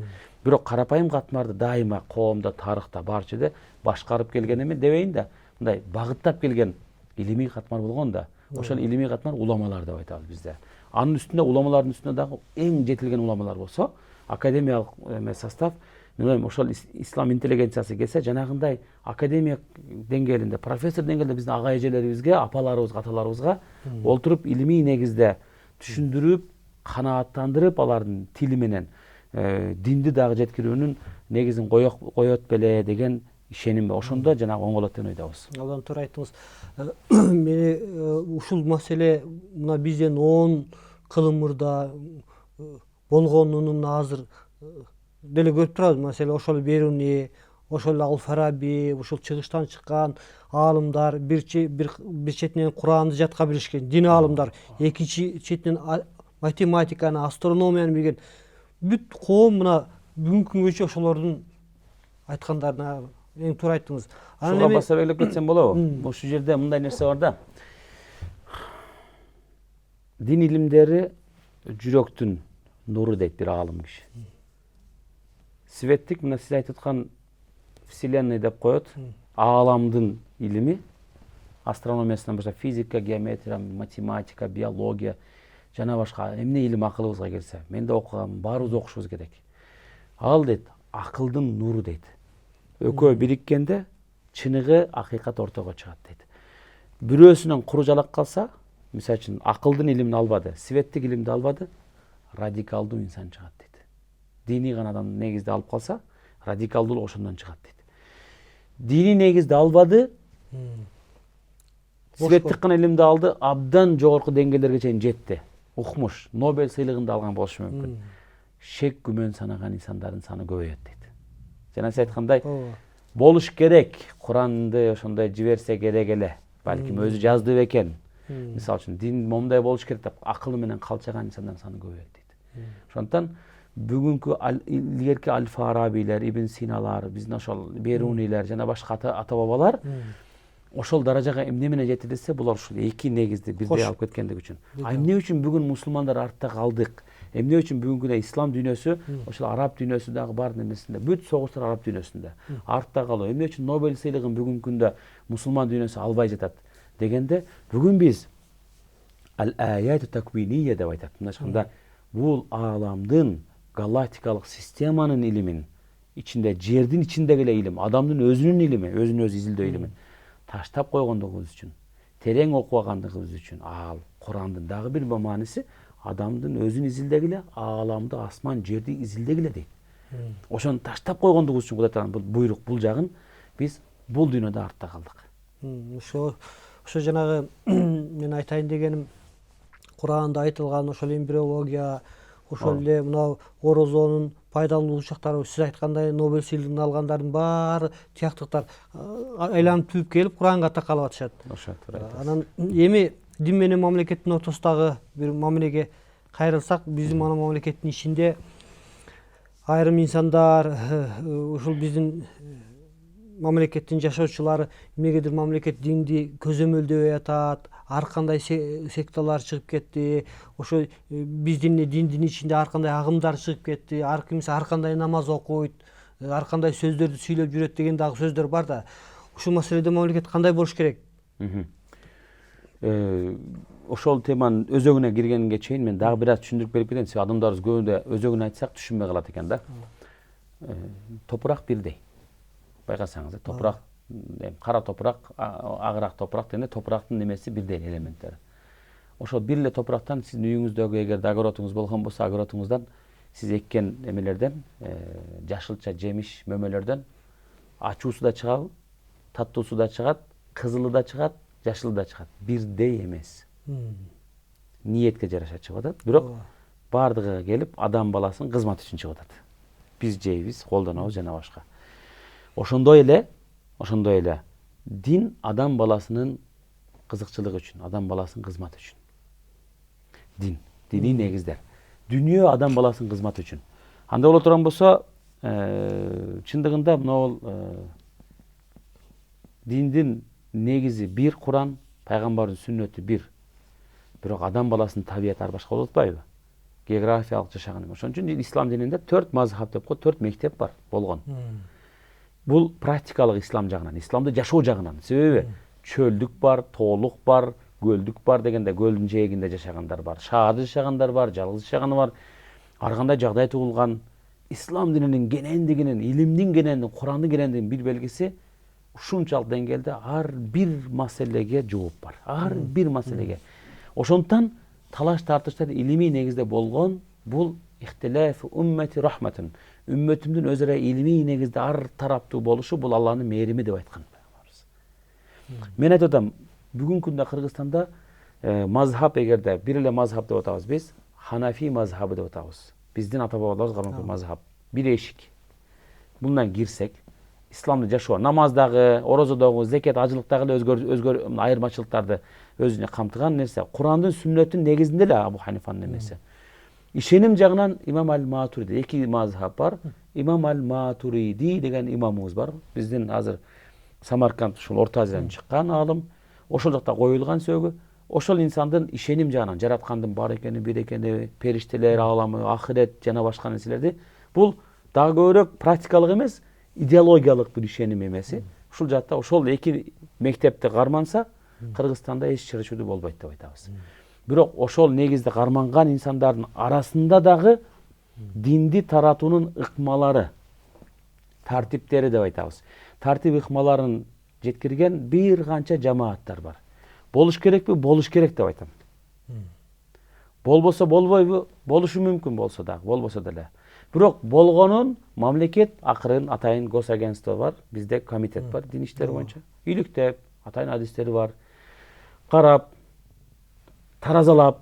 Бирок карапайым катмарды дайыма коомдо, тарыхта бар жерде башкарып келген эме дебейин да, мындай багыттап келген илимий катмар болгон да. Ошол илимий катмар уламалар деп айтабыз бизде. Анын үстүндө уламалардын үстүндө дагы эң жетилген уламалар болсо, академиялык эме состав, мен ойлойм ошол ислам интеллигенциясы келсе, жанагындай академия деңгээлинде, профессор деңгээлде биздин ага эжелерибизге, апаларыбызга, аталарыбызга олтуруп илимий негизде түшүндүрүп, канааттандырып, алардын тили менен динди дагы жеткирүүнүн негизин коет беле деген ишеним. Ошондо жанагы оңолот деп ойдобуз. Абдан туура айттыңыз. Мени ушул маселе мына бизден 10 кылым мурда болгонунун азыр деле көрүп турабыз. Маселе ошол Беруни, ошол Ал-Фараби, ушул чыгыштан чыккан аалымдар бир четинен Куранды жатка билишкен, дин аалымдар, экинчи четинен математиканы, астрономияны билген бүт коом мына бүгүнкү күнгөчө ошолордун айткандарына эң туура айттыңыз. Ушуга баса белгилеп кетсем болобу? Ушул жерде мындай нерсе бар да. Дин илимдери жүрөктүн нуру дейт бир аалым киши. Светтик, мына сиз айтып аткан вселенная деп коет. Ааламдын илими, астрономиясынан баштап физика, геометрия, математика, биология, жана башка эмне илим акылыбызга келсе, мен да окугам, баарыбыз окушубуз керек. Ал дейт, акылдын нуру дейт. Экөө бириккенде чыныгы акыйкат ортого чыгат дейт. Бирөөсүнөн куру жалак калса, мисалы үчүн акылдын илимин албады, светтик илимди албады, радикалдуу инсан чыгат дейт. Диний гана адам негизди алып калса, радикалдуу ошондон чыгат дейт. Диний негизди албады, светтик гана илимди алды, абдан жогорку деңгээлерге чейин жетти. Укмуш, Нобель сыйлыгын да алган болушу мүмкүн. Шек күмөн санаган инсандардын саны көбөйөт дейт. Жана сиз айткандай, болуш керек, Куранды ошондой жиберсе керек эле. Балким өзү жазды бекен. Мисалы үчүн дин момундай болуш керек деп акылы менен калчаган инсандардын саны көбөйөт дейт. Ошондон бүгүнкү илгерки Аль-Фарабилер, Ибн Синалар, биздин ошол Берунилер жана башка ата бабалар ошол даражага эмне менен жетти десе, булар ушул эки негизди бирдей алып кеткендиги үчүн. А эмне үчүн бүгүн мусулмандар артта калдык? Эмне үчүн бүгүнкү ислам дүйнөсү, ошол араб дүйнөсү дагы бар немесинде, бүт согуштар араб дүйнөсүндө артта калуу? Эмне үчүн Нобель сыйлыгын бүгүнкү күндө мусулман дүйнөсү албай жатат дегенде, бүгүн биз ал-аят таквиние деп айтат. Мындайча бул ааламдын галактикалык системанын илимин ичинде, жердин ичиндеги эле илим, адамдын өзүнүн илими, өзүн өзү изилдөө илимин таштап койгондугубуз үчүн, терең окубагандыгыбыз үчүн, ал Курандын дагы бир мааниси адамдын өзүн изилдеги эле, ааламды, асман, жерди изилдеги эле дейт. Ошону таштап койгондугубуз үчүн Кудай Тааланын бул буйрук, бул жагын биз бул дүйнөдө артта калдык. Ошо жанагы мен айтайын дегеним, Куранда айтылган ошол эмбриология, ошол эле мына орозонун пайдалуу бурчактары, сиз айткандай Нобель сыйлыгын алгандардын баары тияктыктар айланып түзүп келип Куранга такалып атышат. Ошо туура айтасыз. Анан эми дин менен мамлекеттин ортосундагы бир мамилеге кайрылсак, биздин мына мамлекеттин ичинде айрым инсандар, ушул биздин мамлекеттин жашоочулары эмнегедир мамлекет динди көзөмөлдөбөй атат, ар кандай секталар чыгып кетти, ошо биздин диндин ичинде ар кандай агымдар чыгып кетти, ар кимиси ар кандай намаз окуйт, ар кандай сөздөрдү сүйлөп жүрөт деген дагы сөздөр бар да. Ушул маселеде мамлекет кандай болуш керек? Ошол теманын өзөгүнө киргенге чейин мен дагы бир аз түшүндүрүп берип кетейин. Себеби адамдарыбыз көбүндө өзөгүн айтсак түшүнбөй калат экен да. Топурак бирдей. Байкасаңыз, топурак, кара топурак, агыраак топурак дегенде топурактын немеси бирдей элементтери. Ошол бир эле топурактан сиздин үйүңүздөгү эгер огородуңуз болгон болсо, огородуңуздан сиз эккен эмелерден, жашылча жемиш, мөмөлөрдөн ачуусу да чыгабы, таттуусу да чыгат, кызылы да чыгат, жашылы да чыгат. Бирдей эмес. Ниетке жараша чыгып атат, бирок баардыгы келип адам баласынын кызматы үчүн чыгып атат. Биз жейбиз, колдонобуз жана башка. Ошондой эле дин адам баласынын кызыкчылыгы үчүн, адам баласынын кызматы үчүн. Диний негиздер. Дүнүйө адам баласынын кызматы үчүн. Андай боло турган болсо, чындыгында мынау диндин негизи бир Куран, пайгамбардын сүннөтү бир. Бирок адам баласынын табияты ар башка болуп атпайбы? Географиялык жашаган. Ошон үчүн ислам дининде 4 мазхаб деп кой, 4 мектеп бар болгон. Бул практикалык ислам жагынан, исламды жашоо жагынан. Себеби чөлдүк бар, тоолук бар, көлдүк бар дегенде көлдүн жээгинде жашагандар бар, шаарда жашагандар бар, жалгыз жашаганы бар. Ар кандай жагдай туулган. Ислам дининин кенендигинин, илимдин кенендигин, Курандын кенендигинин бир белгиси ушунчалык деңгээлде ар бир маселеге жооп бар. Ар бир маселеге. Ошондуктан талаш тартыштар илимий негизде болгон. Бул ихтилаф уммати рахматун. Үммөтүмдүн өзара илимий негизде ар тараптуу болушу бул Алланын мээрими деп айткан. Мен айтып атам, бүгүнкү күндө Кыргызстанда мазхаб эгерде бир эле мазхаб деп атабыз биз, Ханафи мазхабы деп атабыз. Биздин ата бабаларыбыз кармаган мазхаб. Бир эшик. Bundan girsek, İslam'da жашоо, намаздагы, орозодогу, зекет, ажылыктагы эле өзгөр айырмачылыктарды өзүнө камтыган нерсе. Курандын сүннөтүнүн негизинде эле Абу Ханифанын нерсе. Ишеним жагынан имам аль-Матуриди, эки мазхаб бар. Имам аль-Матуриди деген имамыбыз бар. Биздин азыр Самарканд ушул Орто Азиядан чыккан алым. Ошол жакта коюлган сөөгү. Ошол инсандын ишеним жагынан жараткандын бар экени, бир экени, периштелер аламы, ахирет жана башка нерселерди. Бул дагы көбүрөөк практикалык эмес, идеологиялык бир ишеним эмеси. Ушул жакта ошол эки мектепти карманса, Кыргызстанда эч чырчуудуу болбойт деп айтабыз. Бирок ошол негизде карманган инсандардын арасында дагы динди таратуунун ыкмалары, тартиптери деп айтабыз. Тартип ыкмаларын жеткирген бир канча жамааттар бар. Болуш керекпи? Болуш керек деп айтам. Болбосо болбойбу? Болушу мүмкүн болсо дагы, болбосо деле. Бирок болгонун мамлекет акырын атайын госагентство бар, бизде комитет бар, дин иштери боюнча. Иликтеп, атайын адистери бар. Карап, таразалап,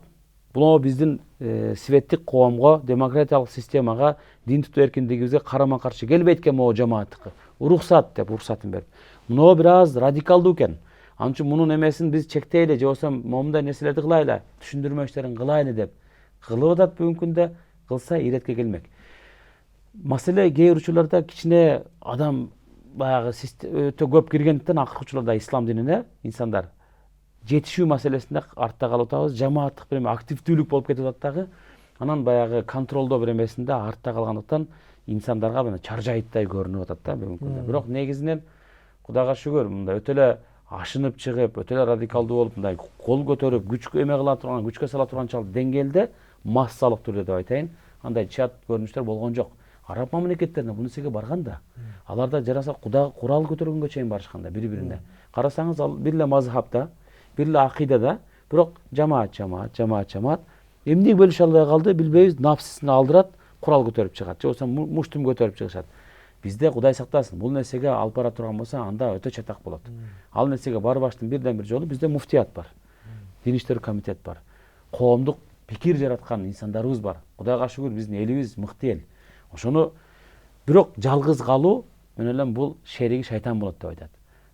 бул биздин светтик коомго, демократиялык системага, дин тутуу эркиндигибизге карама каршы келбейт экен могу жамааттыкы. Уруксат деп уруксатын берип. Муну бир аз радикалдуу экен. Анын үчүн мунун эмесин биз чектейли, же болбосо момундай нерселерди кылайлы, түшүндүрмө иштерин кылайлы деп кылып атат бүгүнкү күндө, кылса иретке келмек. Маселе кээ бир учурларда кичине адам баягы өтө көп киргендиктен акыркы учурларда ислам динине инсандар жетишүү маселесинде артта калып атабыз, жамааттык бир активдүүлүк болуп кетип атат дагы. Анан баягы контролдоо бир эмесинде артта калгандыктан инсандарга мына чаржайыттай көрүнүп атат да бүгүнкү күндө. Бирок негизинен Кудайга шүгүр, мындай өтө эле ашынып чыгып, өтө эле радикалдуу болуп, мындай кол көтөрүп, күчкө эме кыла турган, күчкө сала турганчалык деңгээлде массалык түрдө деп айтайын, андай чат көрүнүштөр болгон жок. Араб мамлекеттерине бул нерсеге барган да. Аларда жараса Кудай курал көтөргөнгө чейин барышкан да бири-бирине. Карасаңыз ал бир эле мазхабта, бир эле акыйдада, бирок жамаат. Эмне бөлүшө албай калды, билбейбиз, нафсисин алдырат, курал көтөрүп чыгат, же болбосо муштум көтөрүп чыгышат. Бизде Кудай сактасын, бул нерсеге алып бара турган болсо, анда өтө чатак болот. Ал нерсеге барбаштын бирден бир жолу бизде муфтият бар. Дин иштери комитет бар. Коомдук пикир жараткан инсандарыбыз бар. Кудайга шүгүр, биздин элибиз мыкты эл. Ошону бирок жалгыз калуу менен эле бул шериги шайтан болот деп айтат.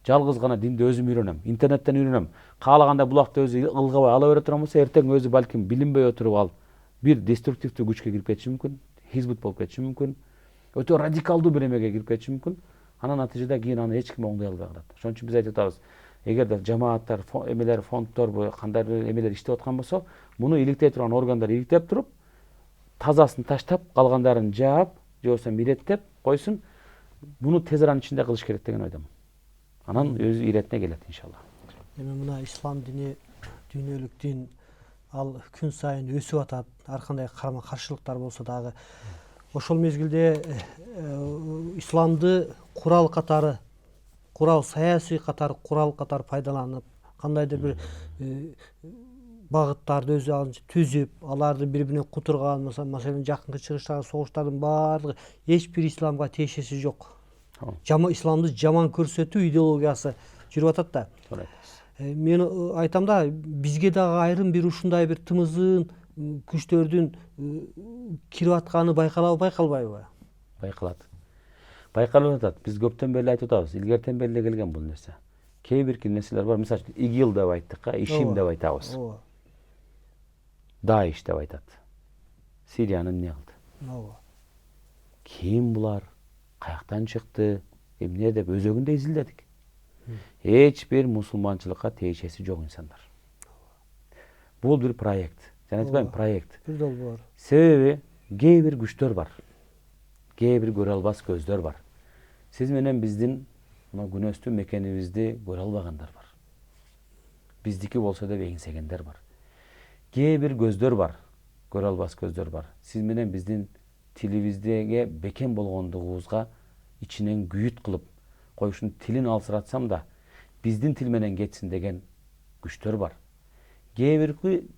Жалгыз гана динди өзүм үйрөнөм, интернеттен үйрөнөм. Каалаганда булакты өзү ылгабай ала бере турган болсо, эртең өзү балким билинбей отуруп ал бир деструктивдүү күчкө кирип кетиши мүмкүн, хизбут болуп кетиши мүмкүн. Өтө радикалдуу бир эмеге кирип кетиши мүмкүн. Анан натыйжада кийин аны эч ким оңдой албай калат. Ошон үчүн биз айтып атабыз, эгерде жамааттар, эмелер, фонддор, кандай эмелер иштеп аткан болсо, муну иликтей турган органдар иликтеп туруп, тазасын таштап, калгандарын жаап, же болбосо иреттеп койсун, муну тез аранын ичинде кылыш керек деген ойдомун. Анан өзү иретине келет иншалла. Эми мына ислам дини, дүйнөлүк дин ал күн сайын өсүп атат. Ар кандай карама каршылыктар болсо дагы ошол мезгилде исламды курал катары, курал саясий катары, курал катары пайдаланып, кандайдыр бир багыттарды өзү алынча түзүп, аларды бири-бирине кутурган, маселен жакынкы чыгыштагы согуштардын баардыгы эч бир исламга тиешеси жок. Исламды жаман көрсөтүү идеологиясы жүрүп атат да. Мен айтам да, бизге дагы айрым бир ушундай бир тымызын күчтөрдүн кирип атканы байкалбайбы? Байкалат. Байкалып атат. Биз көптөн бери айтып атабыз, илгертен бери келген бул нерсе. Кээ бир нерселер бар, мисалы үчүн ИГИЛ деп айттык, ишим деп айтабыз. Даиш деп айтат. Сириянын эмне кылды? Ким булар? каяктан чыкты, эмне деп өзөгүндө изилдедик. Эч бир мусулманчылыкка тиешеси жок инсандар. Бул бир проект. Жана айтпайм, проект. Бир дол бар. Себеби кээ бир күчтөр бар. Кээ бир көрө албас көздөр бар. Сиз менен биздин мына күнөстүү мекенибизди көрө албагандар бар. Биздики болсо деп эңсегендер бар. Кээ бир көздөр бар, көрө албас көздөр бар. Сиз менен биздин тилибиздеге бекем болгондугубузга ичинен күйүт кылып, коюшун тилин алсыратсам да, биздин тил менен кетсин деген күчтөр бар. Кээ бирки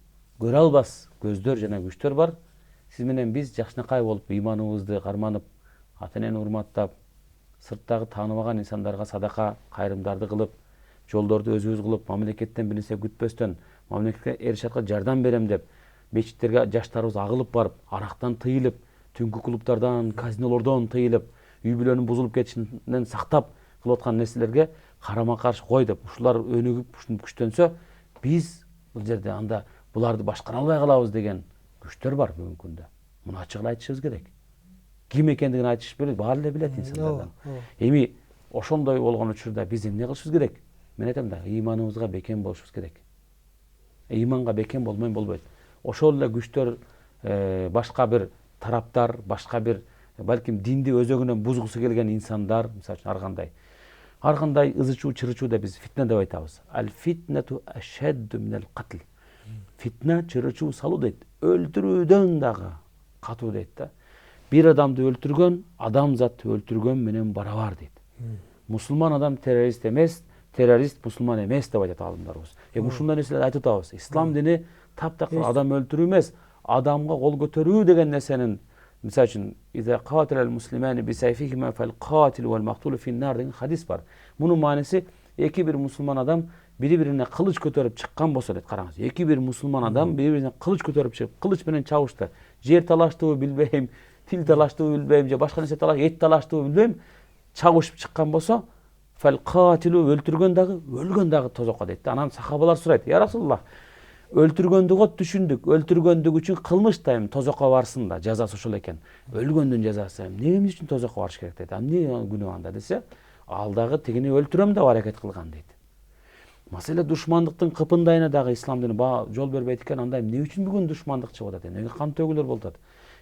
көрө албас көздөр жана күчтөр бар. Сиз менен биз жакшынакай болуп, ыйманыбызды карманып, ата-энени урматтап, сырттагы тааныбаган инсандарга садака, кайрымдарды кылып, жолдорду өзүбүз кылып, мамлекеттен бир нерсе күтпөстөн, мамлекетке эр-шартка жардам берем деп, мечиттерге жаштарыбыз агылып барып, арактан тыйылып, түнкү клубтардан, казинолордон тыйылып, үй бүлөнүн бузулуп кетишинен сактап кылып аткан нерселерге карама каршы кой деп, ушулар өнүгүп, күчтөнсө, биз бул жерде анда буларды башкара албай калабыз деген күчтөр бар бүгүнкү күндө. Муну ачык эле айтышыбыз керек. Ким экендигин айтыш керек, баары эле билет инсандардан. Эми ошондой болгон учурда биз эмне кылышыбыз керек? Мен айтам да, ыйманыбызга бекем болушубуз керек. Ыйманга бекем болмой болбойт. Ошол эле күчтөр, башка бир тараптар, башка бир балким динди өзөгүнөн бузгусу келген инсандар, мисалы үчүн ар кандай ызычуу, чырычууда биз фитна деп айтабыз. Ал фитнату ашадду минал катл. Фитна чырычуу салуу дейт. Өлтүрүүдөн дагы катуу дейт да. Бир адамды өлтүргөн, адамзатты өлтүргөн менен барабар дейт. Мусулман адам террорист эмес, террорист мусулман эмес деп айтат алымдарыбыз. Ушундай нерселерди айтып атабыз. Ислам дини таптакыр адам өлтүрүү эмес, адамга кол көтөрүү деген нерсенин, мисалы үчүн иза каталал муслимани бисайфихима фал катил вал мактулу фин-нар деген хадис бар. Мунун мааниси эки бир мусулман адам бири-бирине кылыч көтөрүп чыккан болсо дейт. Караңыз, эки бир мусулман адам бири-бирине кылыч көтөрүп чыгып, кылыч менен чабышты. Жер талаштыбы билбейм, тил талаштыбы билбейм, же башка нерсе эт талаштыбы билбейм, чабышып чыккан болсо, фал катилу өлтүргөн дагы, өлгөн дагы тозокко дейт. Анан сахабалар сурайт: "Я Расулуллах, өлтүргөндүгө түшүндүк, өлтүргөндүк үчүн кылмыш да эми тозокко барсын да, жазасы ошол экен. Өлгөндүн жазасы эмне үчүн тозокко барыш керек?" дейт. Эмне күнөө анда десе, ал дагы тигини өлтүрөм деп аракет кылган дейт. Маселе душмандыктын кыпындайына дагы ислам дини жол бербейт экен. Анда эмне үчүн бүгүн душмандык чыгып атат? Эмне кан төгүүлөр болуп атат?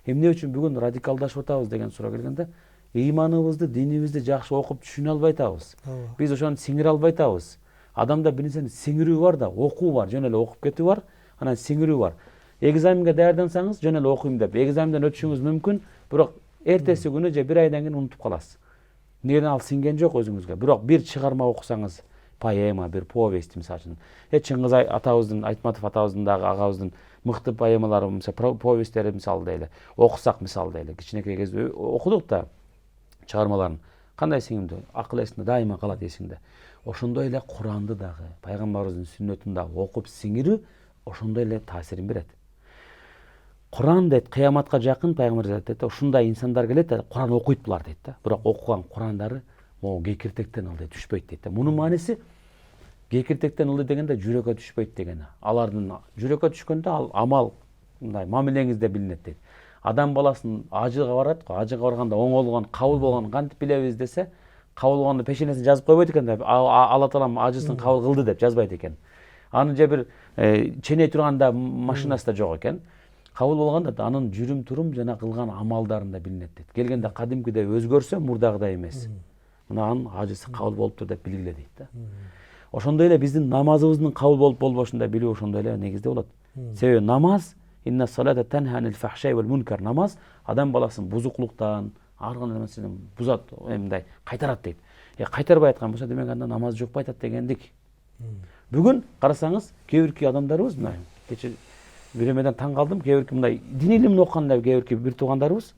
Эмне үчүн бүгүн радикалдашып атабыз деген суроо келгенде, ыйманыбызды, динибизди жакшы окуп түшүнө албай атабыз. Биз ошону сиңире албай атабыз. Адамда бир нерсени сиңирүү бар да, окуу бар, жөн эле окуп кетүү бар, анан сиңирүү бар. Экзаменге даярдансаңыз, жөн эле окуйм деп экзаменден өтүшүңүз мүмкүн, бирок эртеси күнү же бир айдан кийин унутуп каласыз. Эмнегеден ал сиңген жок өзүңүзгө. Бирок бир чыгарма окусаңыз, поэма, бир повесть мисалы үчүн, Чыңгыз атабыздын, Айтматов атабыздын дагы агабыздын мыкты поэмалары, мисалы повесттери мисалы дейли, окусак мисалы дейли, кичинекей кезде окудук да чыгармаларын. Кандай сиңимдүү, акыл эсинде дайыма калат эсиңде. Ошондой эле Куранды дагы, пайгамбарыбыздын сүннөтүн дагы окуп сиңирүү ошондой эле таасирин берет. Куран дейт, кыяматка жакын пайгамбар айтат, ушундай инсандар келет да, Куран окуйт булар дейт да. Бирок окуган Курандары могу кекиртектен ылдый түшпөйт дейт да. Мунун мааниси кекиртектен ылдый дегенде жүрөккө түшпөйт деген. Алардын жүрөккө түшкөндө ал амал, мындай мамилеңизде билинет дейт. Адам баласынын ажыга барат го, ажыга барганда оңолгон, кабыл болгонун кантип билебиз десе, кабыл болгондо пешенесин жазып койбойт экен да, Алла Таалам ажысын кабыл кылды деп жазбайт экен. Анын же бир ченей турганда машинасы да жок экен. Кабыл болгондо анын жүрүм турум жана кылган амалдарында билинет дейт. Келгенде кадимкидей өзгөрсө, мурдагыдай эмес. Мына анын ажысы кабыл болуптур деп билгиле дейт да. Ошондой эле биздин намазыбыздын кабыл болуп болбошун да билүү ошондой эле негизде болот. Себеби намаз инна салата танха анил фахшай вал мункар, намаз адам баласын бузуклуктан, ар кандай нерседен бузат, мындай кайтарат дейт. Кайтарбай аткан болсо, демек анда намаз жок айтат дегендик. Бүгүн карасаңыз, кээ бирки адамдарыбыз, мына кече бир эмеден таң калдым, кээ бирки мындай дин илимин окуганда кээ бирки бир туугандарыбыз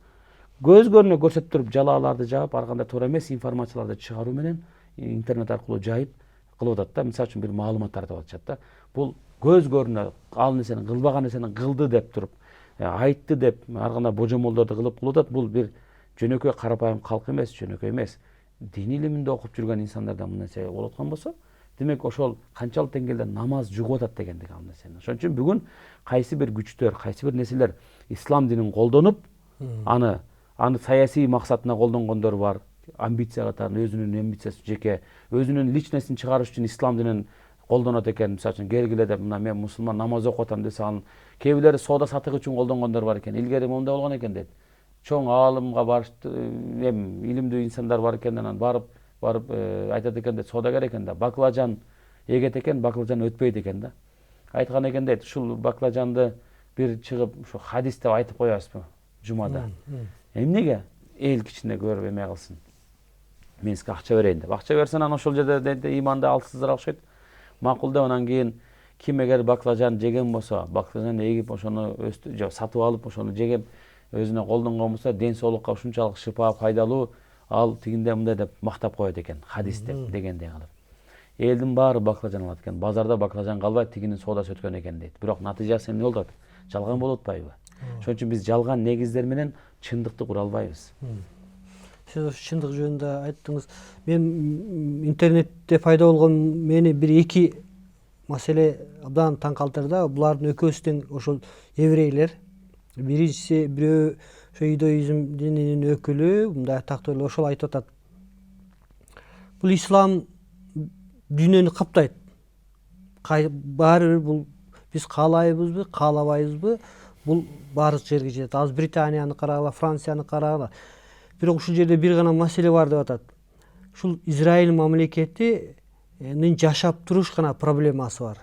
көзгөрүнө көрсөтүп туруп жалааларды жаап, ар кандай туура эмес информацияларды чыгаруу менен интернет аркылуу жайып кылып атат да. Мисалы үчүн бир маалымат таратып атышат да. Бул көз көрүнө ал нерсени кылбаган нерсени кылды деп туруп, айтты деп ар кандай божомолдорду кылып атат. Бул бир жөнөкөй карапайым калк эмес, жөнөкөй эмес. Дин илиминде окуп жүргөн инсандарда мындай нерсе болуп аткан болсо, демек ошол канчалык деңгээлде намаз жугуп атат дегендик ал нерсени. Ошон үчүн бүгүн кайсы бир күчтөр, кайсы бир нерселер ислам динин колдонуп, аны саясий максатына колдонгондор бар, амбиция катарын өзүнүн амбициясы жеке өзүнүн личностин чыгарыш үчүн ислам динин колдонот экен. Мисалы үчүн келгиле деп мына мен мусулман намаз окуп атам десе анын кээ бирлери соода сатык үчүн колдонгондор бар экен. Илгери мондай болгон экен дейт. Чоң аалымга барышты илимдүү инсандар бар экен, анан барып айтат экен дейт, соодагер экен да, баклажан эгет экен, баклажан өтпөйт экен да. Айткан экен дейт, ушул баклажанды бир чыгып ушу хадис деп айтып коебузбу жумада. Эмнеге эл кичине көрүп эме кылсын? Мен сизге акча берейин деп. Акча берсен анан ошол жерде иманды алсыздыраак окшойт. Макул деп анан кийин ким эгер баклажан жеген болсо, баклажан эгип ошону же сатып алып ошону жегеп өзүнө колдонгон болсо, ден соолукка ушунчалык шыпа, пайдалуу, ал тигинде мындай деп мактап коет экен, хадисте дегендей кылып. Элдин баары баклажан алат экен. Базарда баклажан калбайт, тигинин соодасы өткөн экен дейт. Бирок натыйжасы эмне болуп атат? Жалган болуп атпайбы? Ошон үчүн биз жалган негиздер менен чындыкты кура албайбыз. Сиз ошо чындык жөнүндө айттыңыз. Мен интернетте пайда болгон мени бир эки маселе абдан таң калтырды. Булардын экөөсү тең ошол еврейлер. Биринчиси бирөө ошо иудаизм дининин өкүлү, мындай атактуу ошол айтып атат. Бул ислам дүйнөнү каптайт. Баары бир бул биз каалайбызбы, каалабайбызбы, бул баардык жерге жетет. Азыр Британияны карагыла, Францияны карагыла. Бирок ушул жерде бир гана маселе бар деп атат. Ушул Израиль мамлекетинин жашап туруш гана проблемасы бар.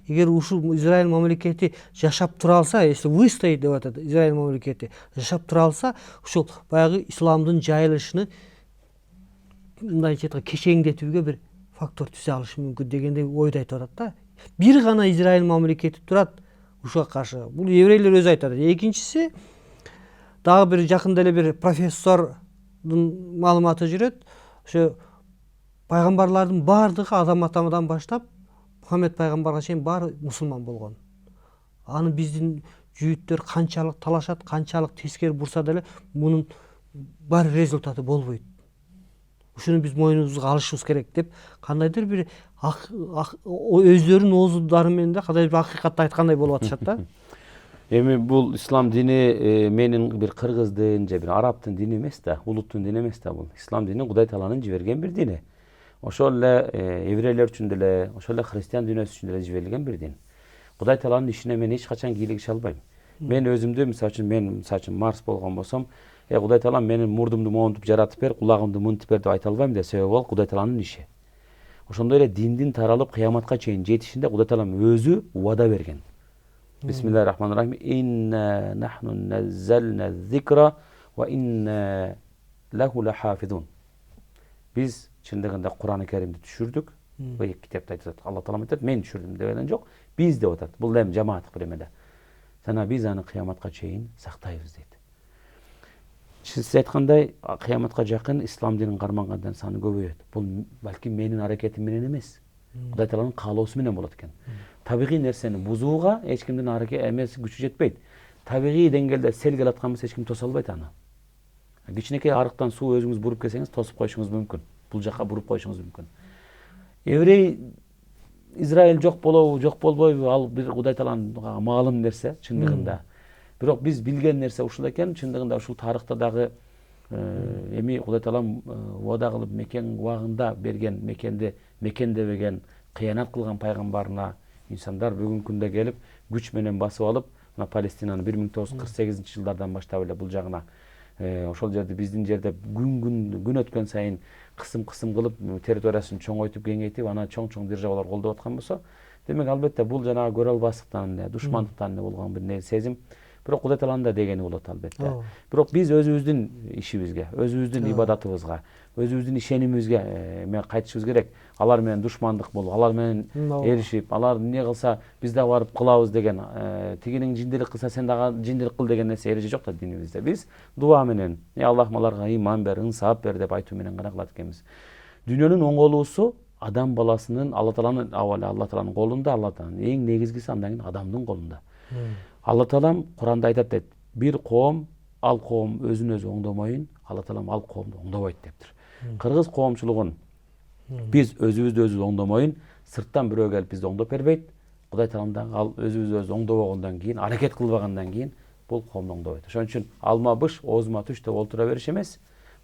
Эгер ушул Израиль мамлекети жашап тура алса, если выстоит деп атат, Израиль мамлекети жашап тура алса, ушул баягы исламдын жайылышыны мындайча айтканда кечеңдетүүгө бир фактор түзө алышы мүмкүн дегендей ойду айтып атат да. Бир гана Израиль мамлекети турат ушуга каршы. Бул еврейлер өзү айтат. Экинчиси дагы бир жакында эле бир профессордун маалыматы жүрөт. Ошо пайгамбарлардын баардыгы Адам атамадан баштап Мухаммед пайгамбарга чейин баары мусулман болгон. Аны биздин жүйүттөр канчалык талашат, канчалык тескери бурса деле мунун бар результаты болбойт. Ушуну биз мойнубузга алышыбыз керек деп кандайдыр бир өздөрүнүн оозундары менен да кандайдыр бир акыйкатты айткандай болуп атышат да. Эми бул ислам дини менин бир кыргыздын же бир арабтын дини эмес да, улуттун дини эмес да бул. Ислам дини Кудай Тааланын жиберген бир дини. Ошол эле еврейлер үчүн деле, ошол эле христиан дүйнөсү үчүн деле жиберилген бир дин. Кудай Тааланын ишине мен эч качан кийлигише албайм. Мен өзүмдү мисалы үчүн Марс болгон болсом, Кудай Таалам менин мурдумду монтип жаратып бер, кулагымды мынтип бер деп айта албайм да, себеби ал Кудай Тааланын иши. Ошондой эле диндин таралып кыяматка чейин жетишинде Кудай Таалам өзү убада берген. Бисмиллахир-рахманир-рахим. Инна нахну наззална зикра ва инна лаху лахафизун. Биз чындыгында Кур'ан-ы Керимди түшүрдүк. Бул китепте айтат, Алла Таалам айтат, мен түшүрдүм дегенден жок, биз деп атат. Бул эми жамааттык бир эмеде. Жана биз аны кыяматка чейин сактайбыз дейт. Сиз айткандай, кыяматка жакын ислам динин кармангандар саны көбөйөт. Бул балким менин аракетим менен эмес, Кудай Тааланын каалоосу менен болот экен. Табигый нерсени бузууга эч кимдин эмеси күчү жетпейт. Табигый деңгээлде сел келаткан болсо эч ким тоса албайт аны. Кичинекей арыктан суу өзүңүз буруп келсеңиз тосуп коюшуңуз мүмкүн. Бул жака буруп коюшуңуз мүмкүн. Еврей Израиль жок болобу, жок болбойбу, ал бир Кудай Тааланга маалым нерсе чындыгында. Бирок биз билген нерсе ушул экен, чындыгында ушул тарыхта дагы эми Кудай Таалам убада кылып мекен убагында берген мекендебеген, кыянат кылган пайгамбарына инсандар бүгүнкү күндө келип күч менен басып алып, мына Палестинаны 1948-жылдардан баштап эле бул жагына ошол жерде биздин жерде күн өткөн сайын кысым кылып территориясын чоңойтуп кеңейтип, ана чоң державалар колдоп аткан болсо, демек албетте бул жанагы көрө албастыктан, душмандыктан болгон бир сезим. Бирок Кудай Тааланын да дегени болот албетте. Бирок биз өзүбүздүн ишибизге, өзүбүздүн ибадатыбызга, өзүбүздүн ишенимибизге эме кайтышыбыз керек. Алар менен душмандык болуп, алар менен эришип, алар эмне кылса биз да барып кылабыз деген, тигинин жиндилик кылса сен дагы жиндилик кыл деген нерсе эреже жок да динибизде. Биз дуа менен, Аллахым аларга иман бер, инсап бер деп айтуу менен гана кылат экенбиз. Дүйнөнүн оңолуусу адам баласынын Алла Тааланын колунда, Алла Тааланын эң негизгиси андан кийин адамдын колунда. Алла Таалам Куранда айтат дейт, бир коом, ал коом өзүн өзү оңдомойун, Алла Таалам ал коомду оңдобойт дептир. Кыргыз коомчулугун биз өзүбүздү өзүбүз оңдомойун, сырттан бирөө келип бизди оңдоп бербейт. Кудай Таалам да ал өзүбүздү өзү оңдобогондон кийин, аракет кылбагандан кийин бул коомду оңдобойт. Ошон үчүн алма быш, оозума түш деп олтура бериш эмес,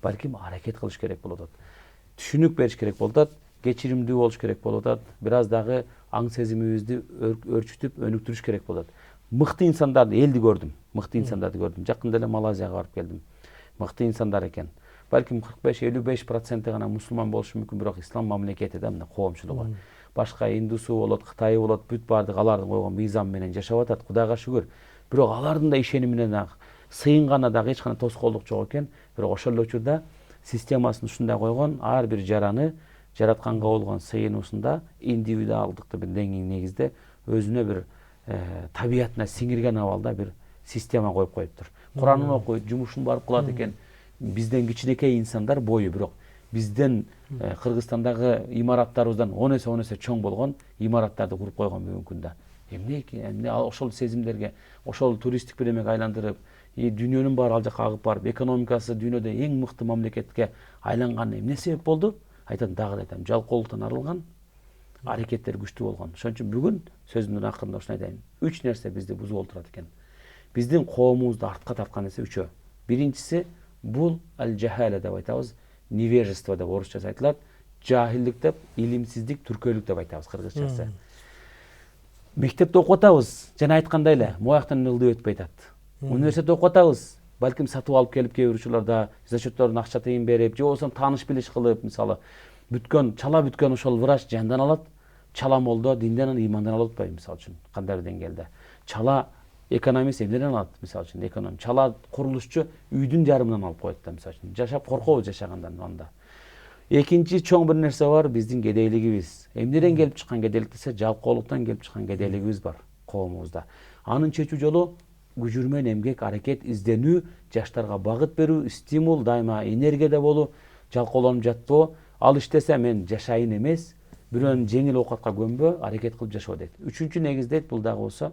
балким аракет кылыш керек болуп атат. Түшүнүк бериш керек болуп атат, кечиримдүү болуш керек болуп атат, бир аз дагы аң сезимибизди өрчүтүп, өнүктүрүш керек болуп атат. Мыкты инсандарды элди көрдүм, мыкты инсандарды көрдүм. Жакында эле Малайзияга барып келдим. Мыкты инсандар экен. Балким 45-55% гана мусулман болушу мүмкүн, бирок ислам мамлекети да мына коомчулугу. Башка индусу болот, Кытайы болот, бүт баардык алардын койгон мыйзам менен жашап атат, Кудайга шүгүр. Бирок алардын да ишенимине дагы сыйынганда дагы эч кандай тоскоолдук жок экен. Бирок ошол эле учурда системасын ушундай койгон, ар бир жараны жаратканга болгон сыйынуусунда индивидуалдыкты бир деңгээлде негизде өзүнө бир табиятына сиңирген абалда бир система коюп коюптур. Куранын окуйт, жумушун барып кылат экен. Бизден кичинекей инсандар бою, бирок бизден Кыргызстандагы имараттарыбыздан 10 эсе чоң болгон имараттарды куруп койгон бүгүнкү күндө. Эмне ошол сезимдерге, ошол туристтик бир эмеге айландырып, дүйнөнүн баары ал жака агып барып, экономикасы дүйнөдө эң мыкты мамлекетке айланган эмне себеп болду? Айтам, дагы айтам, жалкоолуктан арылган, аракеттер күчтүү болгон. Ошон үчүн бүгүн сөзүмдүн акырында ушуну айтайын. 3 нерсе бизди бузуп отурат экен. Биздин коомубузду артка тарткан нерсе 3. Биринчиси бул аль-жахала деп айтабыз, невежество деп орусчасы айтылат, жахилдик деп, илимсиздик, түркөлүк деп айтабыз кыргызчасы. Мектепте окуп атабыз, жана айткандай эле, мояктан ылдый өтпөй атат. Университетте окуп атабыз, балким сатып алып келип кээ бир учурларда зачеттордун акча тыйын берип, же болбосо тааныш билиш кылып, мисалы чала бүткөн ошол врач жандан алат, чала молдо динден, ыймандан алып атпайбы, мисалы үчүн, кандай бир деңгээлде. Чала экономист эмнеден алат, мисалы үчүн, эконом. Чала курулушчу үйдүн жарымынан алып коет да, мисалы үчүн. Жашап коркобуз жашагандан анда. Экинчи чоң бир нерсе бар, биздин кедейлигибиз. Эмнеден келип чыккан кедейлик десе, жалкоолуктан келип чыккан кедейлигибиз бар коомубузда. Анын чечүү жолу күжүрмөн, эмгек, аракет, изденүү, жаштарга багыт берүү, стимул, дайыма энергияда болуу, жалкоолонуп жатпоо. Ал иштесе мен жашайын эмес, бирөөнүн жеңил оокатка көмбө, аракет кылып жашоо дейт. Үчүнчү негиздейт, бул дагы болсо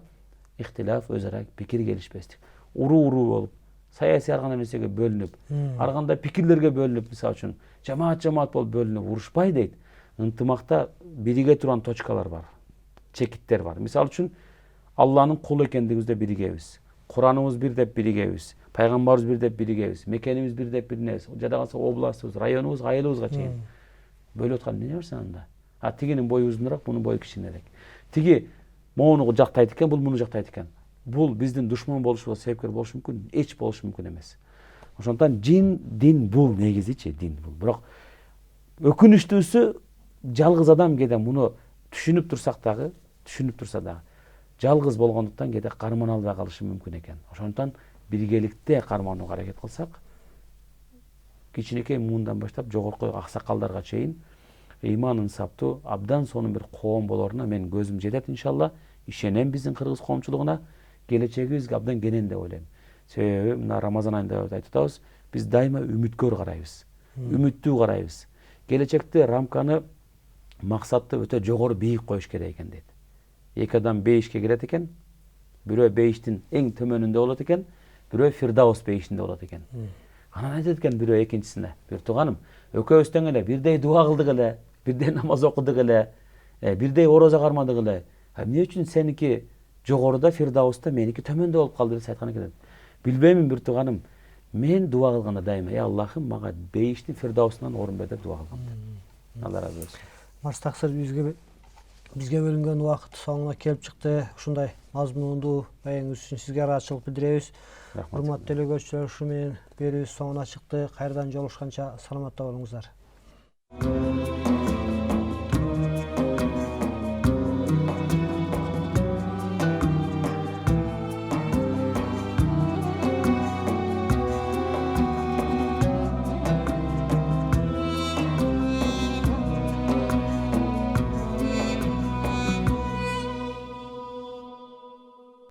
ихтилаф, өз ара пикир келишпестик. Уруу болуп, саясий ар кандай нерсеге бөлүнүп, ар кандай пикирлерге бөлүнүп, мисалы үчүн жамаат болуп бөлүнүп урушпай дейт. Ынтымакта бириге турган точкалар бар, чекиттер бар. Мисалы үчүн Алланын кулу экендигибизде биригебиз. Кураныбыз бир деп биригебиз. Пайгамбарыбыз бир деп биригебиз. Мекенибиз бир деп биринебиз. Жада калса областыбыз, районубуз, айылыбызга чейин. Бөлүп аткан эмне бар анда? Тигинин бою узунураак, мунун бою кичинерээк. Тиги моуну жактайт экен, бул муну жактайт экен. Бул биздин душман болушубузга себепкер болушу мүмкүн, эч болушу мүмкүн эмес. Ошондуктан дин бул негизичи, дин бул. Бирок өкүнүчтүүсү жалгыз адам кээде муну түшүнүп турса дагы жалгыз болгондуктан кээде кармана албай калышы мүмкүн экен. Ошондуктан биргеликте карманууга аракет кылсак, кичинекей муундан баштап жогорку аксакалдарга чейин ыйман ынсаптуу абдан сонун бир коом болоруна мен көзүм жетет иншалла. Ишенем биздин кыргыз коомчулугуна, келечегибизге абдан кенен деп ойлойм. Себеби мына Рамазан айында айтып атабыз, биз дайыма үмүткөр карайбыз, үмүттүү карайбыз. Келечекте рамканы, максатты өтө жогору бийик коюш керек экен дейт. Эки адам бейишке кирет экен, бирөө бейиштин эң төмөнүндө болот экен, бирөө Фирдаус бейишинде болот экен. Анан айтат экен бирөө экинчисине, бир тууганым, экөөбүз тең эле, бирдей дуа кылдык эле, бирдей намаз окудук эле, бирдей орозо кармадык эле. Эмне үчүн сеники жогоруда Фирдауста, меники төмөндө болуп калды деп айткан экен. Билбеймин бир тууганым, мен дуа кылганда дайыма, Аллахым мага бейиштин Фирдаусунан орун бер деп дуа кылгам. Алла разы болсун. Марс таксыр бизге бөлүнгөн убакыт соңуна келип чыкты. Ушундай мазмундуу баягыңыз үчүн сизге ыраазычылык билдиребиз. Урматтуу телекөрүүчүлөр, ушу менен берүүбүз соңуна чыкты. Кайрадан жолугушканча саламатта болуңуздар.